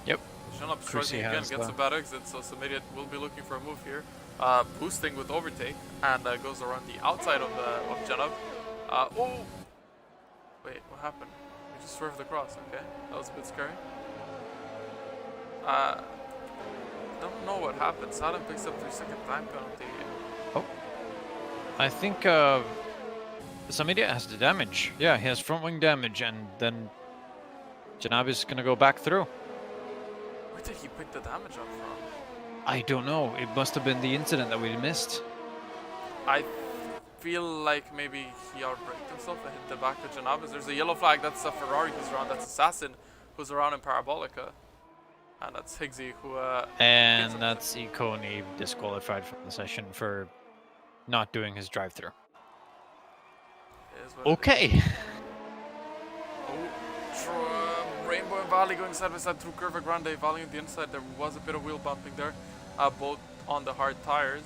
Yep. Janab struggling again, gets a bad exit, so Samidit will be looking for a move here. Boosting with overtake, and goes around the outside of Janab. Oh! Wait, what happened? We just swerved across, okay. That was a bit scary. don't know what happened. Silent picks up 3-second time penalty. Oh, I think Samidia has the damage. Yeah, he has front wing damage, and then Janab is gonna go back through. Where did he pick the damage up from? I don't know. It must have been the incident that we missed. I feel like maybe he outbraked himself and hit the back of Janabis. There's a yellow flag. That's a Ferrari who's around. That's Assassin who's around in Parabolica. And that's Higgsy who... and that's Iconi disqualified from the session for not doing his drive-through. Okay. Oh, Rainbow and Valley going side by side through Curva Grande. Valley on the inside. There was a bit of wheel bumping there. Both on the hard tires.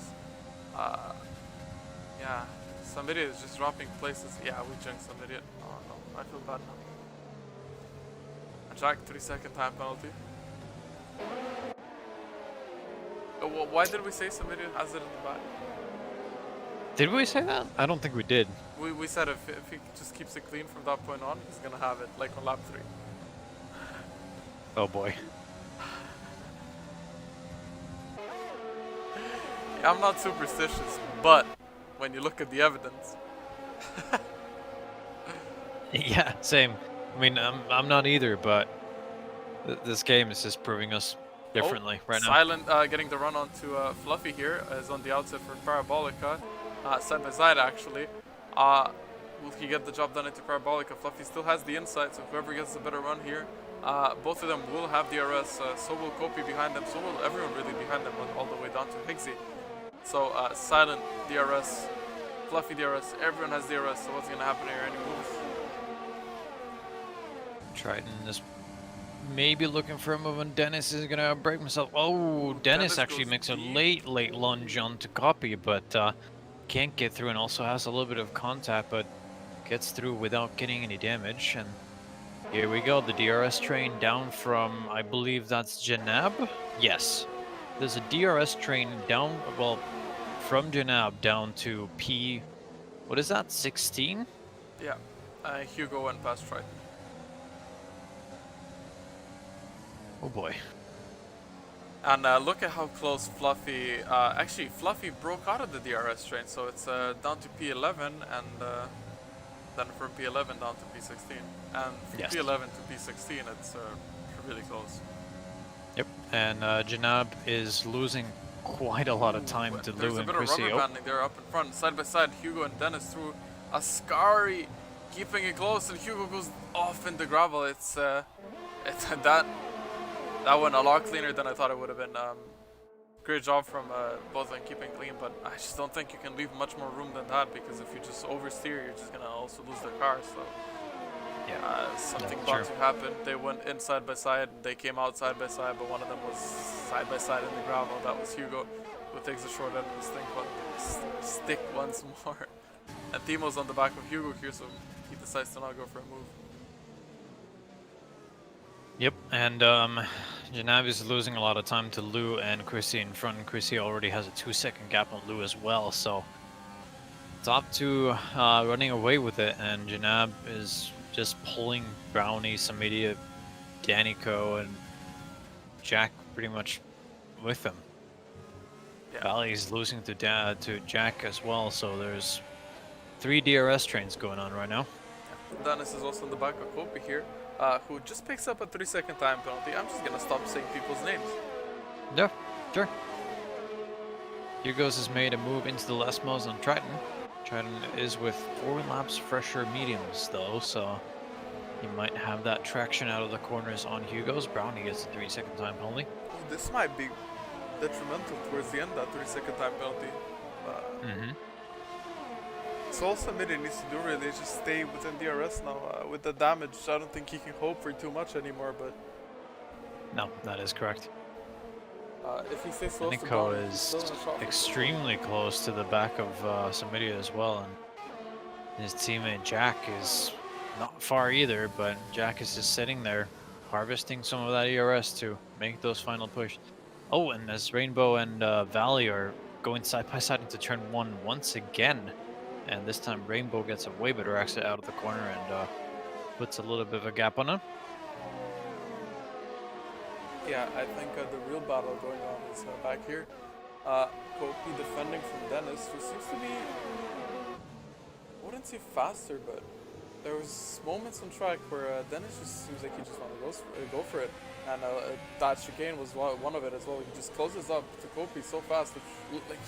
Yeah, some idiot is just dropping places. Yeah, we junked some idiot. Oh no, I feel bad now. A Jack 3-second time penalty. Why did we say some idiot has it in the back? Did we say that? I don't think we did. We said if he just keeps it clean from that point on, he's gonna have it, like on lap 3. Oh boy. Yeah, I'm not superstitious, but when you look at the evidence. Yeah, same. I mean, I'm not either, but this game is just proving us differently right now. Silent getting the run onto Fluffy here is on the outside for Parabolica, side by side actually. Will he get the job done into Parabolica? Fluffy still has the inside, so whoever gets the better run here, both of them will have DRS. So will Kopi behind them. So will everyone really behind them, all the way down to Higgsy. So Silent DRS, Fluffy DRS, everyone has DRS. So what's gonna happen here? Any moves? Triton is maybe looking for a move, and Dennis is gonna break himself. Oh, Dennis actually makes a late lunge onto Copy, but can't get through, and also has a little bit of contact, but gets through without getting any damage. And here we go, the DRS train down from, I believe that's Janab? Yes. There's a DRS train down, well, from Janab down to P, what is that, 16? Yeah, Hugo went past Triton. Oh boy. And look at how close Fluffy, actually Fluffy broke out of the DRS train, so it's down to P11 and then from P11 down to P16. And from Yes. P11 to P16 it's really close. Yep, and Janab is losing quite a lot of time to Lou and There's a bit of rubber banding there up in front, side by side, Hugo and Dennis through Ascari, keeping it close, and Hugo goes off in the gravel. It's that went a lot cleaner than I thought it would have been. Great job from both of them keeping clean, but I just don't think you can leave much more room than that, because if you just oversteer, you're just gonna also lose the car. So yeah, something about to happen. They went in side by side, they came out side by side, but one of them was side by side in the gravel. That was Hugo, who takes the short end of the stick once more. And Timo's on the back of Hugo here, so he decides to not go for a move. Yep, and Janab is losing a lot of time to Lou and Chrissy in front, and Chrissy already has a 2-second gap on Lou as well, so top two running away with it, and Janab is just pulling Brownie, Samidia, Danico, and Jack pretty much with them. Yeah. Valley's losing to Jack as well, so there's 3 DRS trains going on right now. Yeah. Dennis is also in the back of Kopi here. Who just picks up a 3-second time penalty. I'm just gonna stop saying people's names. Yeah, sure. Hugo's has made a move into the last modes on Triton. Triton is with 4 laps fresher mediums though, so he might have that traction out of the corners on Hugo's. Brownie gets a 3-second time penalty. This might be detrimental towards the end, that 3-second time penalty. So all Samiri needs to do really is just stay within DRS now. With the damage, I don't think he can hope for too much anymore, but... No, that is correct. If he stays close to Nico is extremely close to the back of Samiria as well, and his teammate Jack is not far either, but Jack is just sitting there harvesting some of that ERS to make those final push. Oh, and as Rainbow and Valley are going side by side into turn 1 once again, and this time Rainbow gets a way better exit out of the corner and puts a little bit of a gap on him. Yeah, I think the real battle going on is back here. Kopi defending from Dennis, who seems to be, I wouldn't say faster, but there was moments on track where Dennis just seems like he just wanted to go for it. And that chicane was one of it as well. He just closes up to Kopi so fast, which, like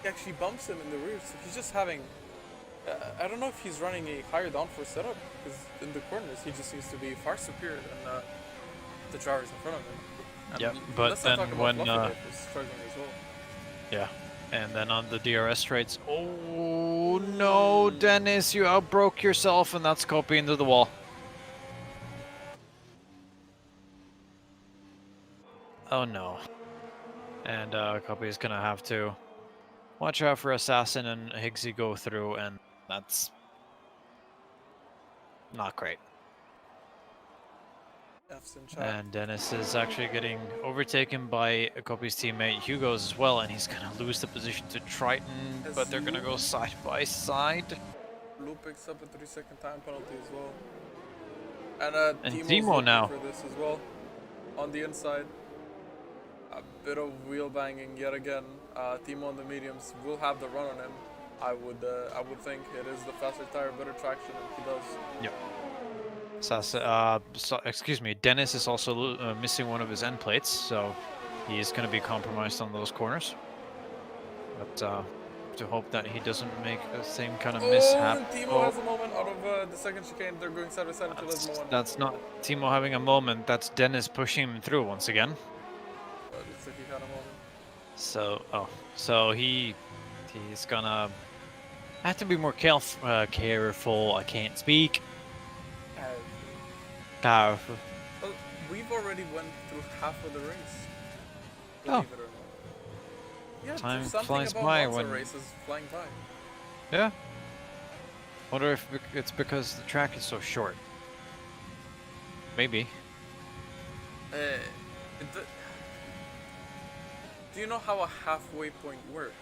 he actually bumps him in the rear. So he's just having, I don't know if he's running a higher downforce setup, because in the corners he just seems to be far superior than the drivers in front of him. And Yeah, but let's not then talk about when Fluffy Dave, who's struggling as well. yeah, and then on the DRS straights, oh no, Dennis, you outbroke yourself, and that's Kopi into the wall. Oh no. And Kopi's gonna have to watch out for Assassin and Higgsy go through, and that's not great. F's in chat. And Dennis is actually getting overtaken by Kopi's teammate Hugo's as well, and he's gonna lose the position to Triton, but they're gonna go side by side. Lou picks up a 3-second time penalty as well. And And Timo's Timo looking now. for this as well. On the inside. A bit of wheel banging yet again. Timo on the mediums will have the run on him. I would think it is the faster tire, better traction, and he does. Yep. Excuse me, Dennis is also missing one of his end plates, so he's going to be compromised on those corners. But to hope that he doesn't make the same kind of mishap. And Timo has a moment out of the second chicane. They're going side by side until there's no one. That's not Timo having a moment. That's Dennis pushing him through once again. Looks like he had a moment. So he's gonna have to be more careful. I can't speak. Careful. Well, we've already went through half of the race. Oh. Believe it or not. Yeah, Time there's something flies about by Monza when- races flying by. Yeah. Wonder if it's because the track is so short. Maybe. Do you know how a halfway point works?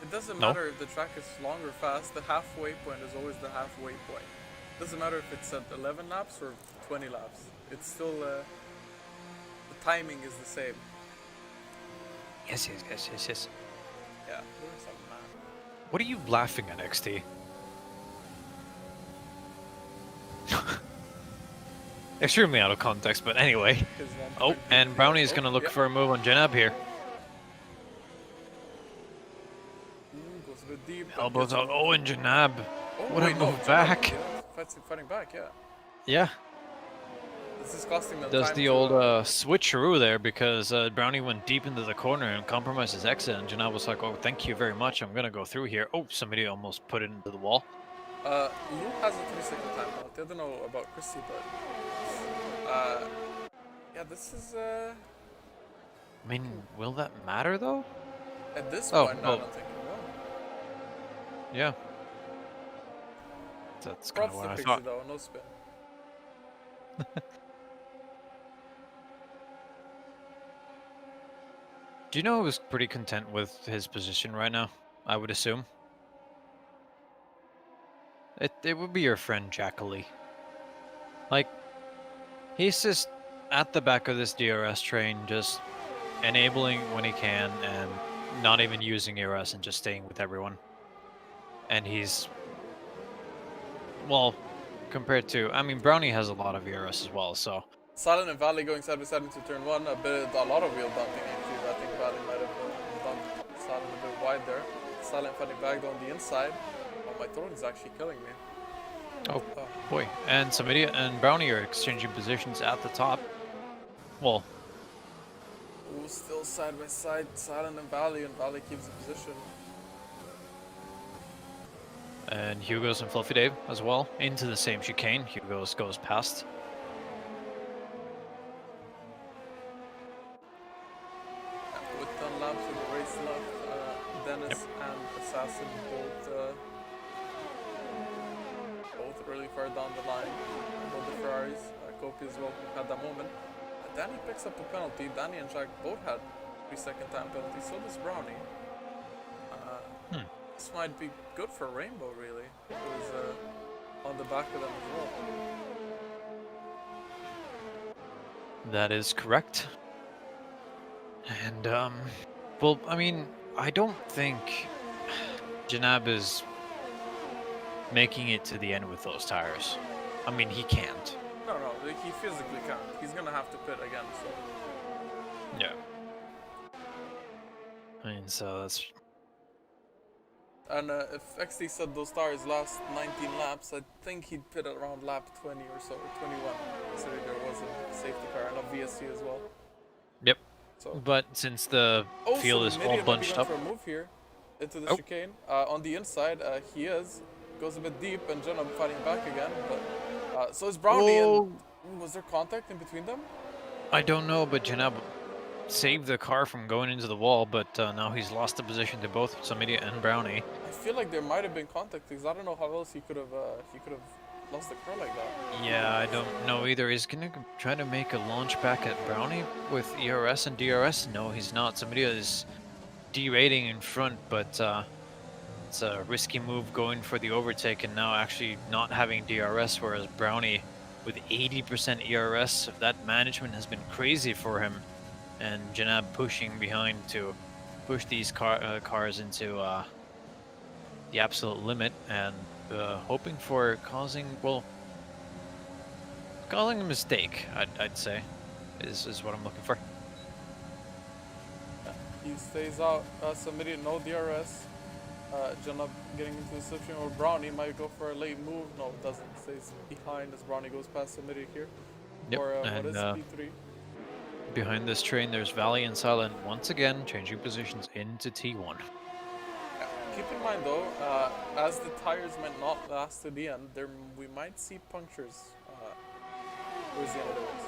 It doesn't No. matter if the track is long or fast, the halfway point is always the halfway point. It doesn't matter if it's at 11 laps or 20 laps. It's still, the timing is the same. Yes. Yeah, there's some man. What are you laughing at, XT? Extremely out of context, but anyway. Oh, and Brownie is gonna look for a move on Janab here. Goes a bit deep. but Elbows gets out. a- Oh, and Janab. What a wait, no, move Janab, back. yeah, fighting back, yeah. Yeah. This is costing them Does time the to, old switcheroo there, because Brownie went deep into the corner and compromised his exit, and Janab was like, oh, thank you very much, I'm gonna go through here. Oh, somebody almost put it into the wall. Lou has a 3-second time penalty. I don't know about Christy, but yeah, this is I mean, will that matter though? at this Oh, point, I well. don't think it will. Yeah. That's kind Props of to what I Pixie thought. though, no spin. Do you know who's pretty content with his position right now? I would assume. It would be your friend Jackalee. Like, he's just at the back of this DRS train, just enabling when he can and not even using ERS and just staying with everyone. And he's, well, compared to, I mean, Brownie has a lot of ERS as well, so. Silent and Valley going side by side into turn 1, a lot of wheel dumping actually. I think Valley might have dumped Silent a bit wide there. Silent fighting back on the inside. Oh, my throat is actually killing me. Oh boy, and Samidia and Brownie are exchanging positions at the top. Well, Ooh, still side by side, Silent and Valley keeps the position. and Hugo's and Fluffy Dave as well into the same chicane. Hugo's goes past. With 10 laps of the race left, Dennis and Assassin both really far down the line. Both the Ferraris, Kopi as well had that moment. Danny picks up a penalty. Danny and Jack both had 3-second time penalty. So does Brownie. This might be good for Rainbow, really. Who's on the back of them as well. That is correct. And well, I mean, I don't think Janab is making it to the end with those tires. I mean, he can't. No, like, he physically can't. He's gonna have to pit again, so. Yeah. I mean, so that's And if XD said those tires last 19 laps, I think he'd pit around lap 20 or so, or 21, considering there was a safety car and a VSC as well. yep. So. But since the Oh, so field is all Midian might be bunched going up, for a move here into the oh, chicane. On the inside, he is. Goes a bit deep, and Jenna fighting back again. But so is Brownie, and oh, was there contact in between them? I don't know, but Janab saved the car from going into the wall, but now he's lost the position to both Samidia and Brownie. I feel like there might have been contact because I don't know how else he could have lost the car like that. Yeah, I don't know either. He's gonna try to make a launch back at Brownie with ERS and DRS. No, he's not. Samidia is derating in front, but it's a risky move going for the overtake and now actually not having DRS, whereas Brownie with 80% ERS, that management has been crazy for him, and Janab pushing behind to push these cars into the absolute limit and hoping for causing a mistake, I'd say, is what I'm looking for. He stays out. Somebody no DRS. Jenna getting into the slipstream, or Brownie might go for a late move. No, it doesn't. Stays behind as Brownie goes past somebody here. Yep, Or what and is P3? behind this train, there's Valley and Silent once again changing positions into T1. Yeah. Keep in mind though, as the tires might not last to the end, we might see punctures towards the end of the race.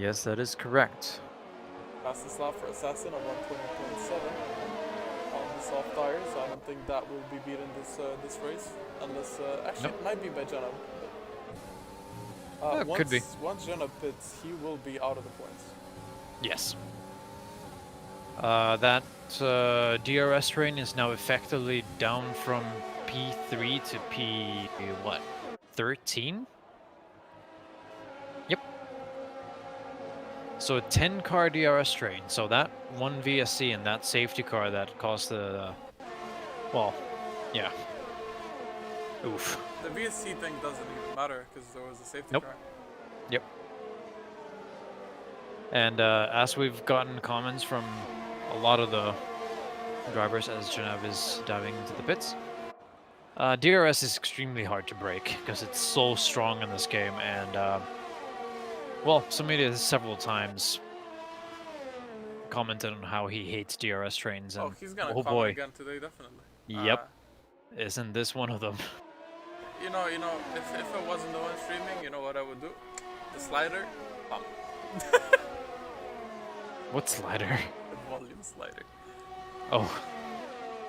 Yes, that is correct. Fastest lap for Assassin of 120.7 on the soft tires. I don't think that will be beaten this race, unless actually Nope. it might be by Jenna. Could be. Once Jenna pits, he will be out of the points. Yes. That DRS train is now effectively down from P3 to P what? 13? Yep. So a 10-car DRS train. So that one VSC and that safety car that caused the well, yeah. Oof. The VSC thing doesn't even matter because there was a safety Nope. car. Yep. And as we've gotten comments from a lot of the drivers as Genev is diving into the pits, DRS is extremely hard to break because it's so strong in this game, and well, somebody has several times commented on how he hates DRS trains, and Oh, he's gonna oh comment boy, again today, definitely. yep, isn't this one of them? You know, if it wasn't the one streaming, you know what I would do? The slider, What slider? the volume slider. Oh,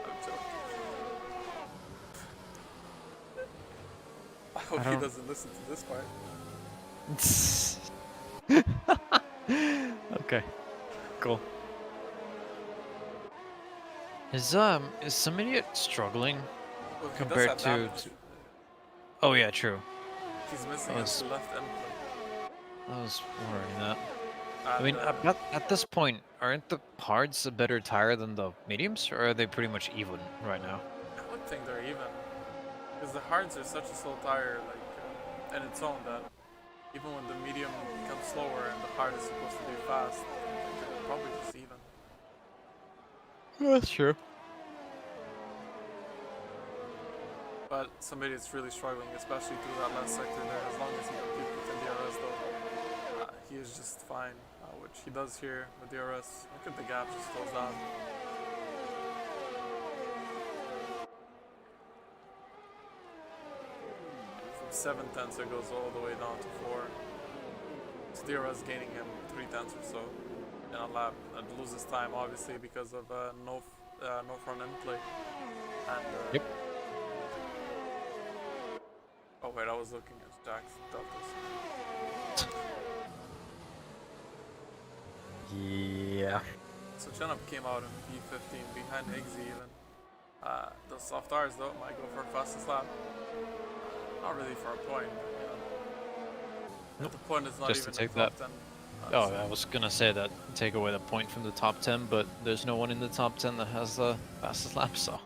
I'm joking. I hope he don't- doesn't listen to this part. okay, cool. Is some idiot struggling Well, he compared does have damage. to? Oh yeah, true. He's missing was- his left end plate. I was wondering that. I And, mean, at this point, aren't the hards a better tire than the mediums, or are they pretty much even right now? I would think they're even. Because the hards are such a slow tire, like, in its own, that even when the medium becomes slower and the hard is supposed to be fast, they're probably just even. That's true. But somebody is really struggling, especially through that last sector there. As long as he can keep within DRS, though, he is just fine, which he does here with DRS. Look at the gap just goes down. From 7 tenths, it goes all the way down to 4. So DRS gaining him 3 tenths or so in a lap. And loses time, obviously, because of no front end play. And, Yep. Oh wait, I was looking at Jack's deltas. Yeah. So Chenup came out in P15 behind Higgsy even. The soft R's though might go for a fastest lap. Not really for a point, but, Nope. The point is not Just to even in take top that. 10. Oh, So I was gonna say that take away the point from the top 10, but there's no one in the top 10 that has the fastest lap, so.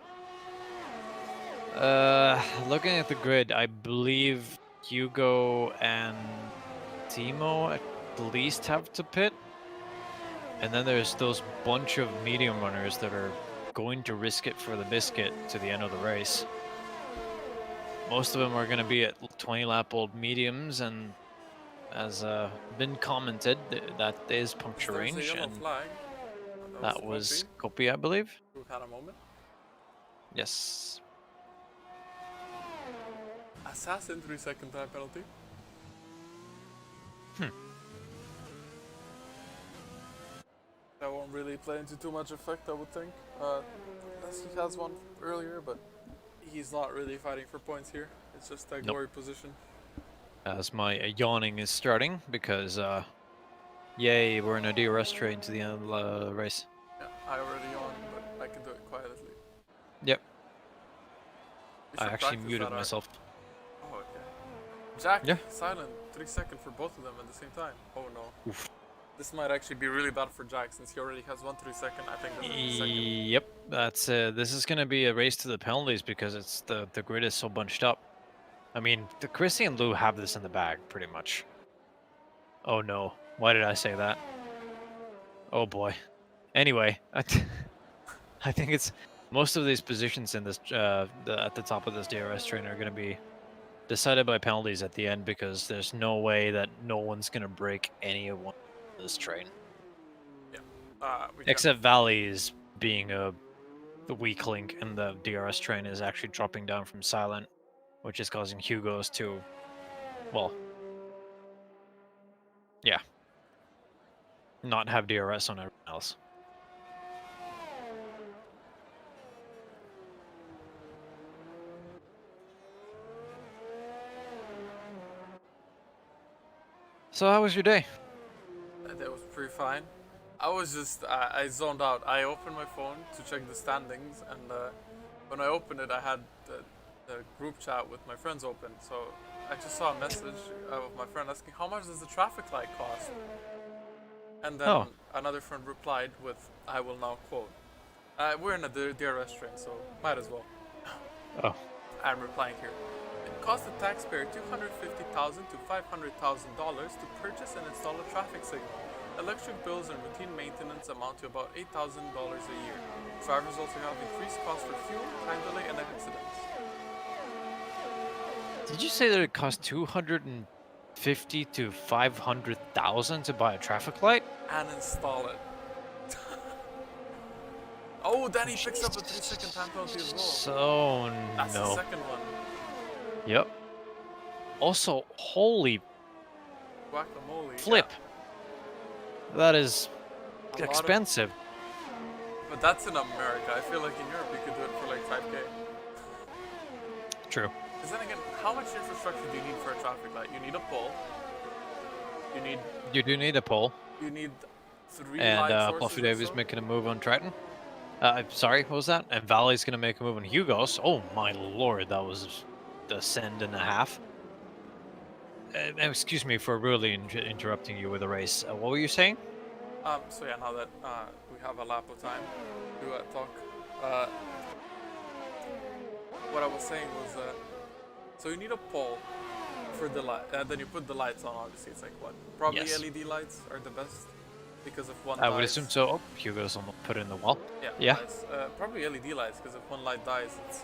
Looking at the grid, I believe Hugo and Timo at least have to pit. And then there's those bunch of medium runners that are going to risk it for the biscuit to the end of the race. Most of them are going to be at 20 lap old mediums, and as been commented, that is puncture there's a range, yellow and flag. that was Copy, Kopi, I believe. who had a moment. Yes. Assassin 3-second time penalty. That won't really play into too much effect, I would think. Unless he has one earlier, but he's not really fighting for points here. It's just a glory position. As my yawning is starting, because yay, we're in a DRS train to the end of the race. Yeah, I already yawned, but I can do it quietly. Yep. We I should actually practice muted that, myself. Oh, okay. Jack, Yeah. silent, 3-second for both of them at the same time. Oh no. Oof. This might actually be really bad for Jack since he already has 1 3-second. I think that's the second. Yep, that's this is gonna be a race to the penalties because it's the grid is so bunched up. I mean, the Chrissy and Lou have this in the bag pretty much. Oh no, why did I say that? Oh boy. Anyway, I think it's most of these positions in this at the top of this DRS train are gonna be decided by penalties at the end because there's no way that no one's gonna break any of one of this train. Except Valley's being the weak link in the DRS train is actually dropping down from silent, which is causing Hugo's to, well, yeah, not have DRS on everyone else. So how was your day? That was pretty fine. I was just, I zoned out. I opened my phone to check the standings, and when I opened it, I had the group chat with my friends open. So I just saw a message of my friend asking, how much does the traffic light cost? And then another friend replied with, I will now quote. We're in a DRS train, so might as well. Oh. I'm replying here. It cost the taxpayer $250,000 to $500,000 to purchase and install a traffic signal. Electric bills and routine maintenance amount to about $8,000 a year. Drivers also have increased costs for fuel, time delay, and accidents. Did you say that it cost 250 to 500,000 to buy a traffic light? And install it. Oh, then he picks up a 3-second time penalty as well. So That's the second one. Yep. Also, holy guacamole. flip. Yeah. That is expensive. But that's in America. I feel like in Europe you could do it for like 5K. True. Because then again, how much infrastructure do you need for a traffic light? You need a pole. You do need a pole. You need 3 and light sources. Fluffy Davy's making a move on Triton. Sorry, what was that? And Valley's gonna make a move on Hugo's. Oh my lord, that was a send and a half. Excuse me for really interrupting you with a race. What were you saying? So yeah, now that we have a lap of time to talk, what I was saying was so you need a pole for the light, then you put the lights on. Obviously, it's like what? Probably Yes. LED lights are the best because if one. I would assume so. Oh, Hugo's almost put it in the wall. Yeah. Probably LED lights because if one light dies, it's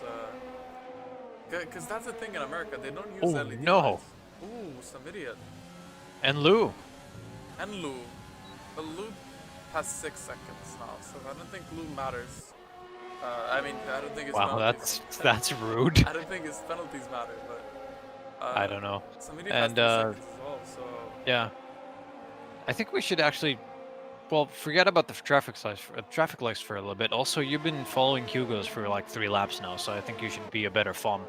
because that's the thing in America. They don't use LED lights. Ooh, some idiot. And Lou. And Lou. But Lou has 6 seconds now, so I don't think Lou matters. I mean, I don't think it's penalties. That's rude. I don't think his penalties matter, but I don't know. Some idiot has 2 seconds as well, so yeah. I think we should actually, well, forget about the traffic lights for a little bit. Also, you've been following Hugo's for like 3 laps now, so I think you should be a better FOM.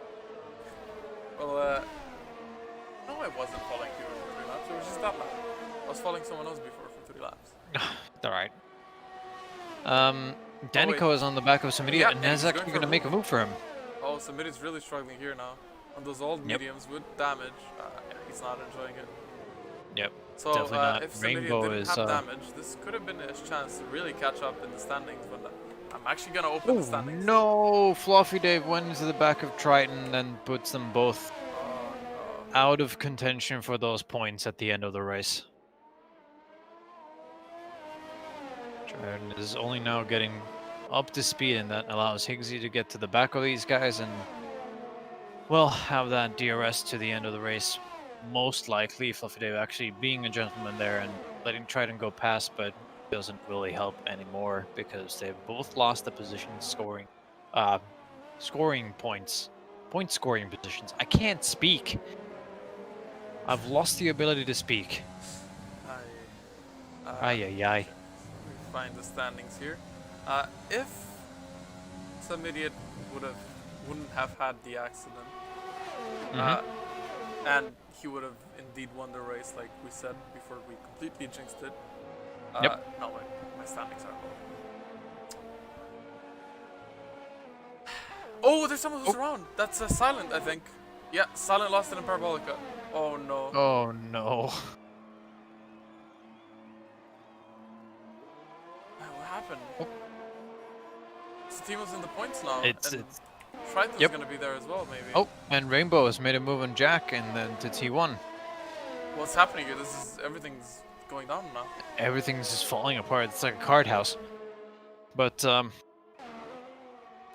Well, no, I wasn't following Hugo for 3 laps. It was just that lap. I was following someone else before for 3 laps. All right. Danico is on the back of Samidi, and is actually going to make a move for him. Oh, Samidi's really struggling here now. On those old mediums with damage. Yeah, he's not enjoying it. Yep. So Definitely not. if Samiria Rainbow didn't is. have damage, this could have been his chance to really catch up in the standings. But I'm actually gonna open the Oh standings. no! Fluffy Dave went into the back of Triton and puts them both Oh no. out of contention for those points at the end of the race. Triton is only now getting up to speed, and that allows Higgsy to get to the back of these guys and, well, have that DRS to the end of the race. Most likely, Fluffy Dave actually being a gentleman there and letting Triton go past, but doesn't really help anymore because they've both lost the position scoring points. Point scoring positions. I can't speak. I've lost the ability to speak. Ay ay ay. Okay. Let me find the standings here. If some idiot wouldn't have had the accident, and he would have indeed won the race, like we said before we completely jinxed it. Yep. No, wait, my standings are low. Oh, there's someone who's around. That's Silent, I think. Yeah, Silent lost it in Parabolica. Oh no. Oh no. What happened? Oh. So team was in the points now. It's Triton's Yep. gonna be there as well, maybe. Oh, and Rainbow has made a move on Jack and then to T1. What's happening here? Everything's going down now. Everything's just falling apart. It's like a card house. But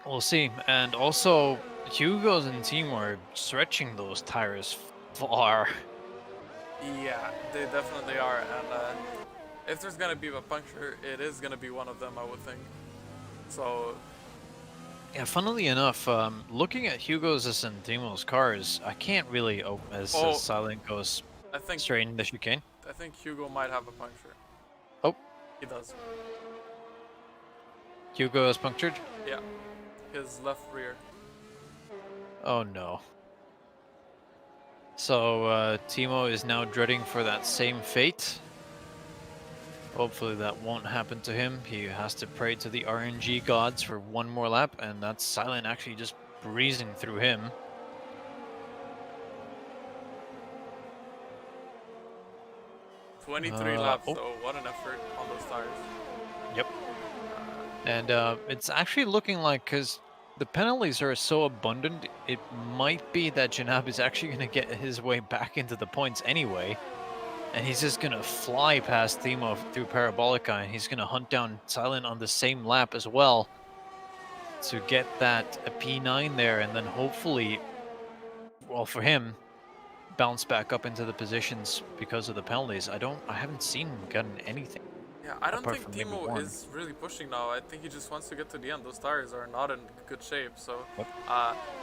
we'll see. And also, Hugo's and team are stretching those tires far. Yeah, they definitely are. And if there's gonna be a puncture, it is gonna be one of them, I would think. So. Yeah, funnily enough, looking at Hugo's and Timo's cars, I can't really open as Silent goes straight in the chicane. I think Hugo might have a puncture. Oh. He does. Hugo is punctured? Yeah. His left rear. Oh no. So Timo is now dreading for that same fate. Hopefully that won't happen to him. He has to pray to the RNG gods for one more lap, and that's Silent actually just breezing through him. $23 laps though, what an effort on those tires. Yep. And it's actually looking like, because the penalties are so abundant, it might be that Janab is actually going to get his way back into the points anyway. And he's just going to fly past Timo through Parabolica, and he's going to hunt down Silent on the same lap as well to get that a P9 there, and then hopefully, well, for him, bounce back up into the positions because of the penalties. I haven't seen him gotten anything. Yeah, I don't think Timo is really pushing now. I think he just wants to get to the end. Those tires are not in good shape. So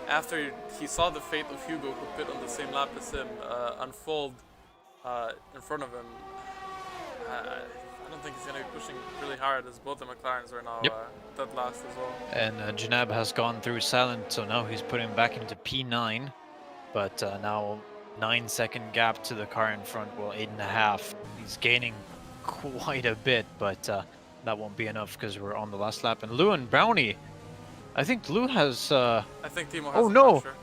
after he saw the fate of Hugo, who pit on the same lap as him, unfold in front of him, I don't think he's going to be pushing really hard, as both the McLarens are now dead last as well. And Janab has gone through Silent, so now he's putting back into P9. But now 9-second gap to the car in front, well, 8.5. He's gaining quite a bit, but that won't be enough because we're on the last lap. And Lou and Brownie, I think Lou has... I think Timo has puncture.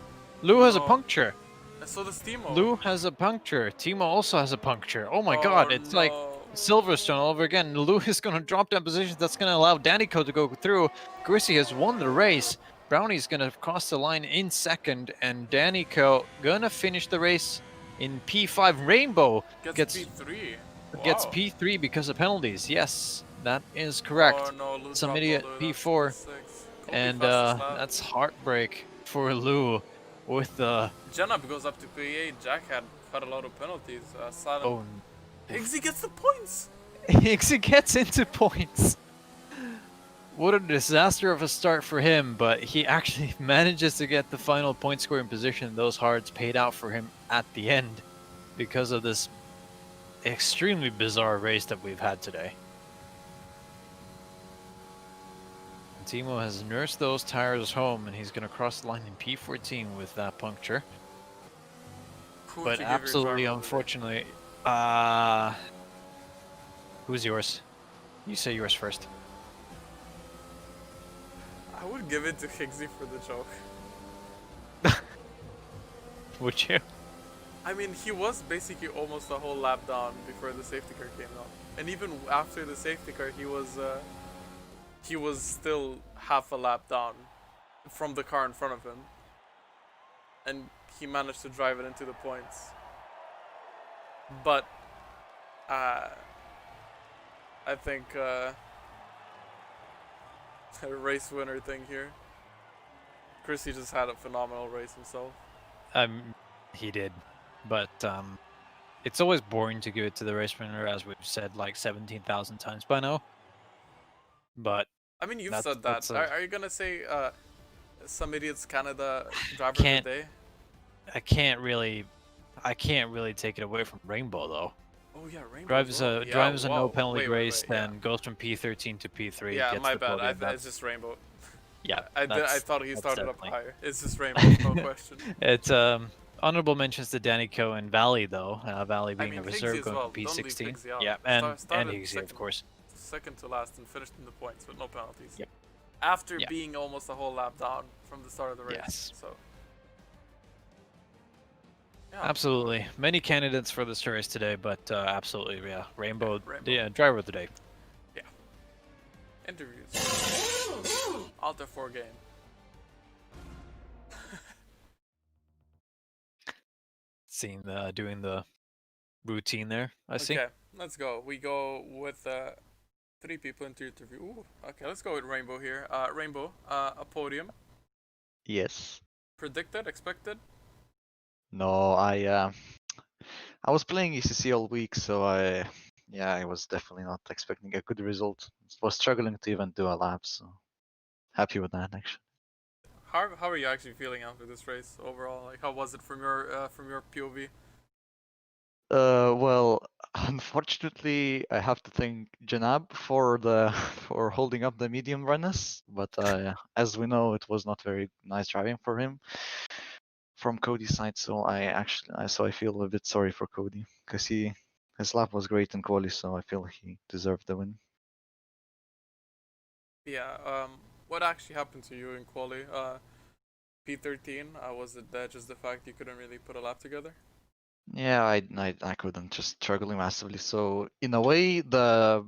Lou has a puncture. And so does Timo. Lou has a puncture. Timo also has a puncture. Oh my god, it's like Silverstone all over again. Lou is going to drop down positions. That's going to allow Danico to go through. Grissi has won the race. Brownie's going to cross the line in second, and Danico going to finish the race in P5. Rainbow gets P3. Gets P3 because of penalties. Yes, that is correct. Oh, no, Lou some idiot P4. And that's heartbreak for Lou with the... Janab goes up to P8. Jack had quite a lot of penalties. Silent. Oh. Higgsy gets the points. Higgsy gets into points. What a disaster of a start for him, but he actually manages to get the final point scoring position. Those hards paid out for him at the end because of this extremely bizarre race that we've had today. Timo has nursed those tires home, and he's going to cross the line in P14 with that puncture. But absolutely unfortunately, who's yours? You say yours first. I would give it to Higgsy for the joke. Would you? I mean, he was basically almost a whole lap down before the safety car came out, and even after the safety car, he was still half a lap down from the car in front of him, and he managed to drive it into the points. But uh, I think a race winner thing here. Chrissy just had a phenomenal race himself. He did, but it's always boring to give it to the race winner, as we've said like 17,000 times by now. But I mean, you've said that. Are you gonna say some idiot's Canada driver of the day? I can't really take it away from Rainbow though. Oh yeah, Rainbow drives a no penalty wait, race, then goes from P13 to P3. Yeah, gets my the bad. podium. It's just Rainbow. Yeah, I thought he started up definitely higher. It's just Rainbow, no question. It's honorable mentions to Danny Coe and Valley though. Valley being a reserve going well. to P16. Don't Yeah, and Higgsy, of course. Second to last and finished in the points with no penalties. Yep. After being almost a whole lap down from the start of the race. Yes. So. Yeah. Absolutely. Many candidates for this race today, but absolutely, yeah. Rainbow. Yeah, driver of the day. Yeah. Interviews. Alta 4 game. Seeing doing the routine there, I see. Okay, let's go. We go with 3 people into interview. Ooh, okay, let's go with Rainbow here. Rainbow, a podium. Yes. Predicted, expected? No, I was playing ECC all week, so I was definitely not expecting a good result. Was struggling to even do a lap, so happy with that actually. How are you actually feeling after this race overall? Like, how was it from your POV? Well, unfortunately, I have to thank Janab for for holding up the medium runners, but as we know, it was not very nice driving for him from Cody's side. So I feel a bit sorry for Cody because his lap was great in quali, so I feel he deserved the win. Yeah. What actually happened to you in quali? P13. Was it just the fact you couldn't really put a lap together? Yeah, I couldn't, just struggling massively. So in a way, the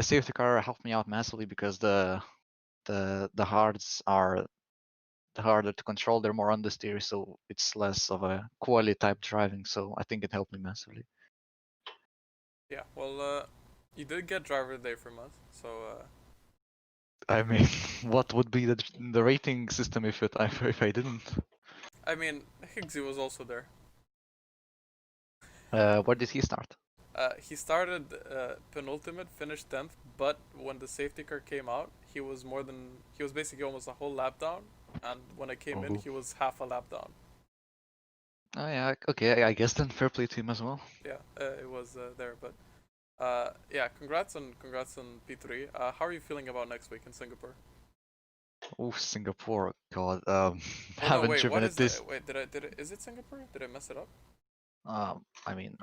safety car helped me out massively because the hards are harder to control. They're more understeer, so it's less of a quality type driving. So I think it helped me massively. Yeah. Well, you did get driver of the day from us, so. I mean, what would be the rating system if I didn't? I mean, Higgsy was also there. Where did he start? He started penultimate, finished 10th, but when the safety car came out, he was basically almost a whole lap down, and when I came in, he was half a lap down. Oh yeah, okay, I guess then fair play to him as well. Yeah, it was there, but yeah, congrats on P3. How are you feeling about next week in Singapore? Oh, Singapore, God, haven't driven what it is this. Wait, is it Singapore? Did I mess it up? I mean,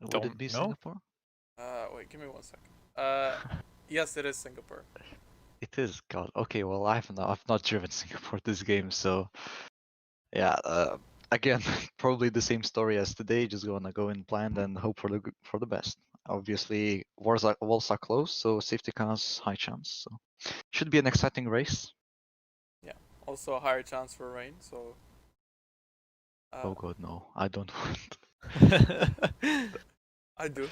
would it be know. Singapore? Wait, give me 1 second. Yes, it is Singapore. It is, God. Okay, well, I've not driven Singapore this game, so yeah. Again, probably the same story as today. Just gonna go in planned and hope for the best. Obviously, walls are close, so safety cars high chance. So should be an exciting race. Yeah. Also a higher chance for rain. So. Oh God, no! I don't want. I do.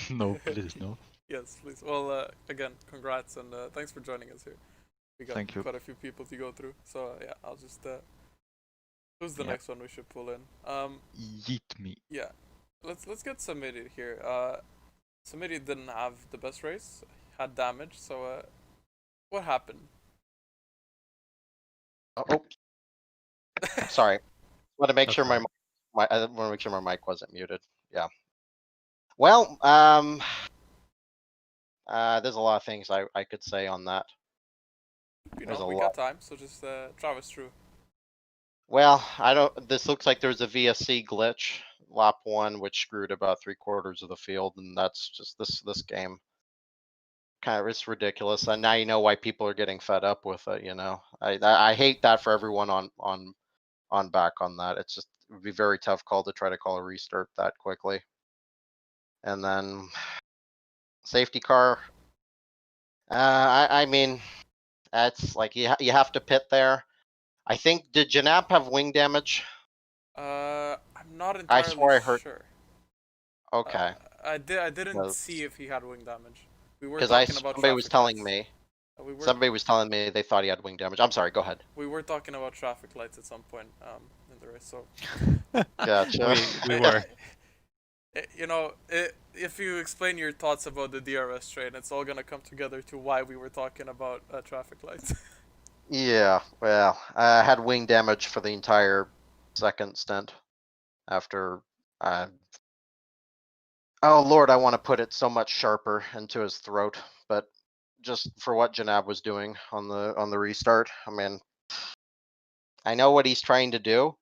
No, please, no. Yes, please. Well, again, congrats and thanks for joining us here. We got quite a few people to go through, so yeah, I'll just. Who's the next one we should pull in? Yeet me. Yeah, let's get Samiri here. Samiri didn't have the best race, had damage. So, what happened? Oh, sorry. Want to make sure I want to make sure my mic wasn't muted. Yeah. Well, there's a lot of things I could say on that. We got time, so just drive us through. Well, this looks like there's a VSC glitch, lap 1, which screwed about 3/4 of the field, and that's just this game. It's ridiculous, and now you know why people are getting fed up with it. You know, I hate that for everyone on back on that. It's just it would be a very tough call to try to call a restart that quickly. And then safety car. I mean, that's like you have to pit there. I think, did Janap have wing damage? I'm not I entirely swore I heard. sure. Okay, I didn't see if he had wing damage. We were because talking about somebody was traffic telling lights. me. We were Somebody was telling me they thought he had wing damage. I'm sorry. Go ahead. we were talking about traffic lights at some point in the race. So Gotcha. we were. you know, if you explain your thoughts about the DRS train, it's all gonna come together to why we were talking about traffic lights. Yeah. Well, I had wing damage for the entire second stint after. Oh Lord, I want to put it so much sharper into his throat, but just for what Janab was doing on the restart. I mean, I know what he's trying to do.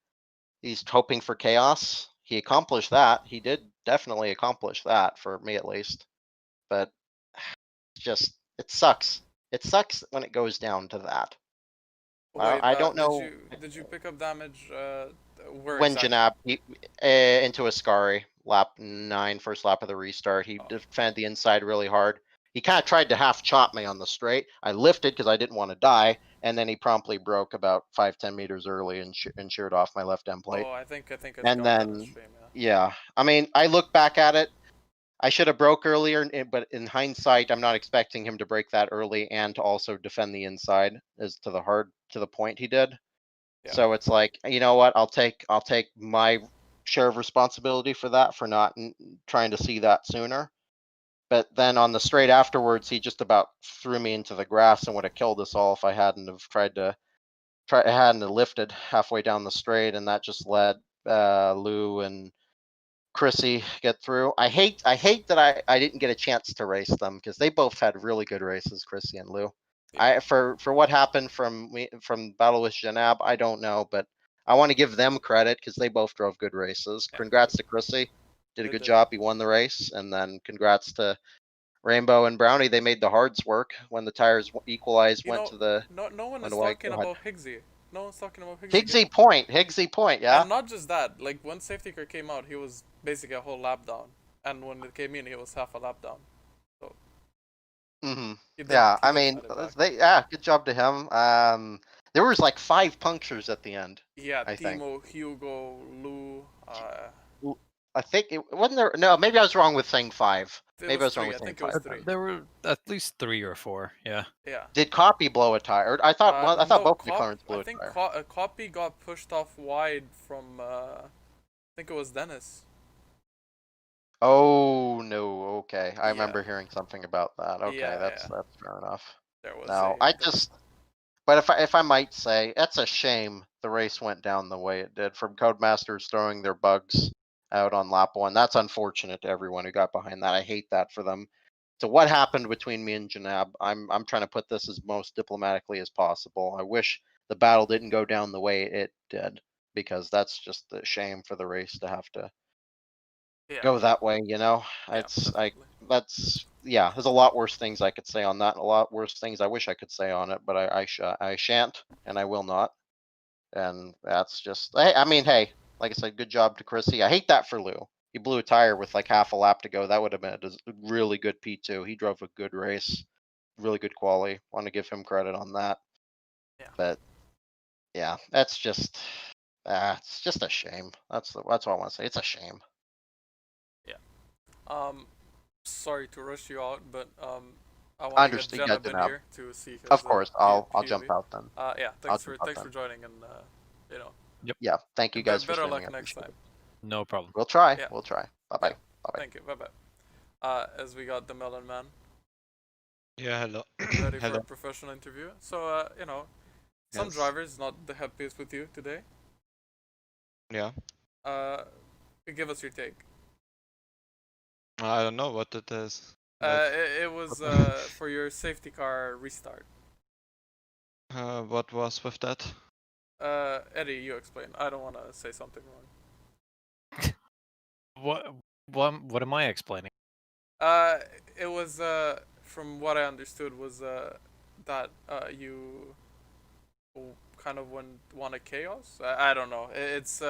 He's hoping for chaos. He accomplished that. He did definitely accomplish that, for me at least. But just it sucks. It sucks when it goes down to that. Wait, I don't know did you pick up damage? Where when exactly? Janab into Ascari, lap 9, first lap of the restart. He defended the inside really hard. He kind of tried to half chop me on the straight. I lifted because I didn't want to die, and then he promptly broke about 5-10 meters early and sheared off my left end plate. Oh, I think it's And got that on then stream. yeah, I mean, I look back at it. I should have broke earlier, but in hindsight, I'm not expecting him to break that early and to also defend the inside as to the point he did. Yeah. So it's like, you know what? I'll take my share of responsibility for that, for not trying to see that sooner. But then on the straight afterwards, he just about threw me into the grass and would have killed us all if I hadn't have hadn't have lifted halfway down the straight, and that just let Lou and Chrissy get through. I hate that I didn't get a chance to race them because they both had really good races, Chrissy and Lou. Yeah. For what happened from Battle with Janab, I don't know, but I want to give them credit because they both drove good races. Yeah. Congrats to Chrissy, did a They good did. job. He won the race, and then congrats to Rainbow and Brownie. They made the hards work when the tires equalized. You went know, to the no one went is away. talking Go ahead. about Higgsy. No one's talking about Higgsy. Higgsy point, yeah. And not just that, like when safety car came out, he was basically a whole lap down, and when it came in, he was half a lap down. So. Mm-hmm. He did I mean, fight it back. good job to him. There was like 5 punctures at the end. Yeah, I think. Timo, Hugo, Lou. I think it wasn't there. No, maybe I was wrong with saying 5. Maybe I was wrong 3. with I saying think it was 5. 3. There were at least 3 or 4. Yeah. Yeah. Did Copy blow a tire? I thought I thought No, both McLarens blew I a think tire. Copy got pushed off wide from. I think it was Dennis. Oh no. Okay, I Yeah. remember hearing something about that. Okay, Yeah, that's fair enough. There was. No, But if I might say, it's a shame the race went down the way it did. From Codemasters throwing their bugs out on lap 1, that's unfortunate to everyone who got behind that. I hate that for them. So what happened between me and Janab? I'm trying to put this as most diplomatically as possible. I wish the battle didn't go down the way it did, because that's just a shame for the race to have to go that way. You know, it's like there's a lot worse things I could say on that, and a lot worse things I wish I could say on it, but I shan't, and I will not. And that's just, I mean, hey, like I said, good job to Chrissy. I hate that for Lou. He blew a tire with like half a lap to go. That would have been a really good P2. He drove a good race, really good quality. Want to give him credit on that. Yeah. But yeah, that's just, it's just a shame. That's what I want to say. It's a shame. Sorry to rush you out, but I I want to get understand. Jenab in here to see his. Of course, I'll POV. jump out then. Yeah, thanks for joining, and you know. Yeah, thank you guys for better streaming. luck next time. No problem. We'll try. Yeah. We'll try. Bye bye. Yeah. Bye bye. Thank you. Bye bye. As we got the Melon Man Yeah, hello. ready for Hello. a professional interview. So you know, some Yes. drivers not the happiest with you today. Yeah. Give us your take. I don't know what it is. It was for your safety car restart. What was with that? Eddie, you explain. I don't want to say something wrong. What am I explaining? It was from what I understood was that you kind of wanted chaos. I don't know. It's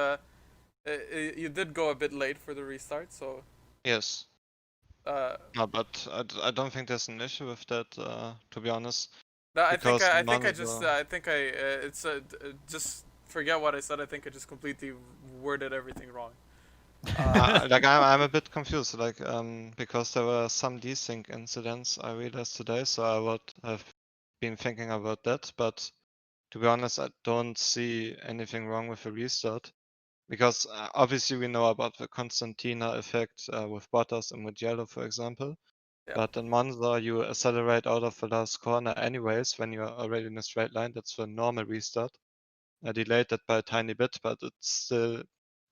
You did go a bit late for the restart, so Yes. uh, No, but I don't think there's an issue with that, to be honest. no, Because I in think I just Monza, I think I it's just forget what I said. I think I just completely worded everything wrong. like I'm a bit confused, like because there were some desync incidents I realized today, so I would have been thinking about that. But to be honest, I don't see anything wrong with the restart. Because obviously we know about the Constantina effect with Bottas and Mugello, for example. Yeah. But in Monza, you accelerate out of the last corner anyways when you're already in a straight line. That's the normal restart. I delayed that by a tiny bit, but it's still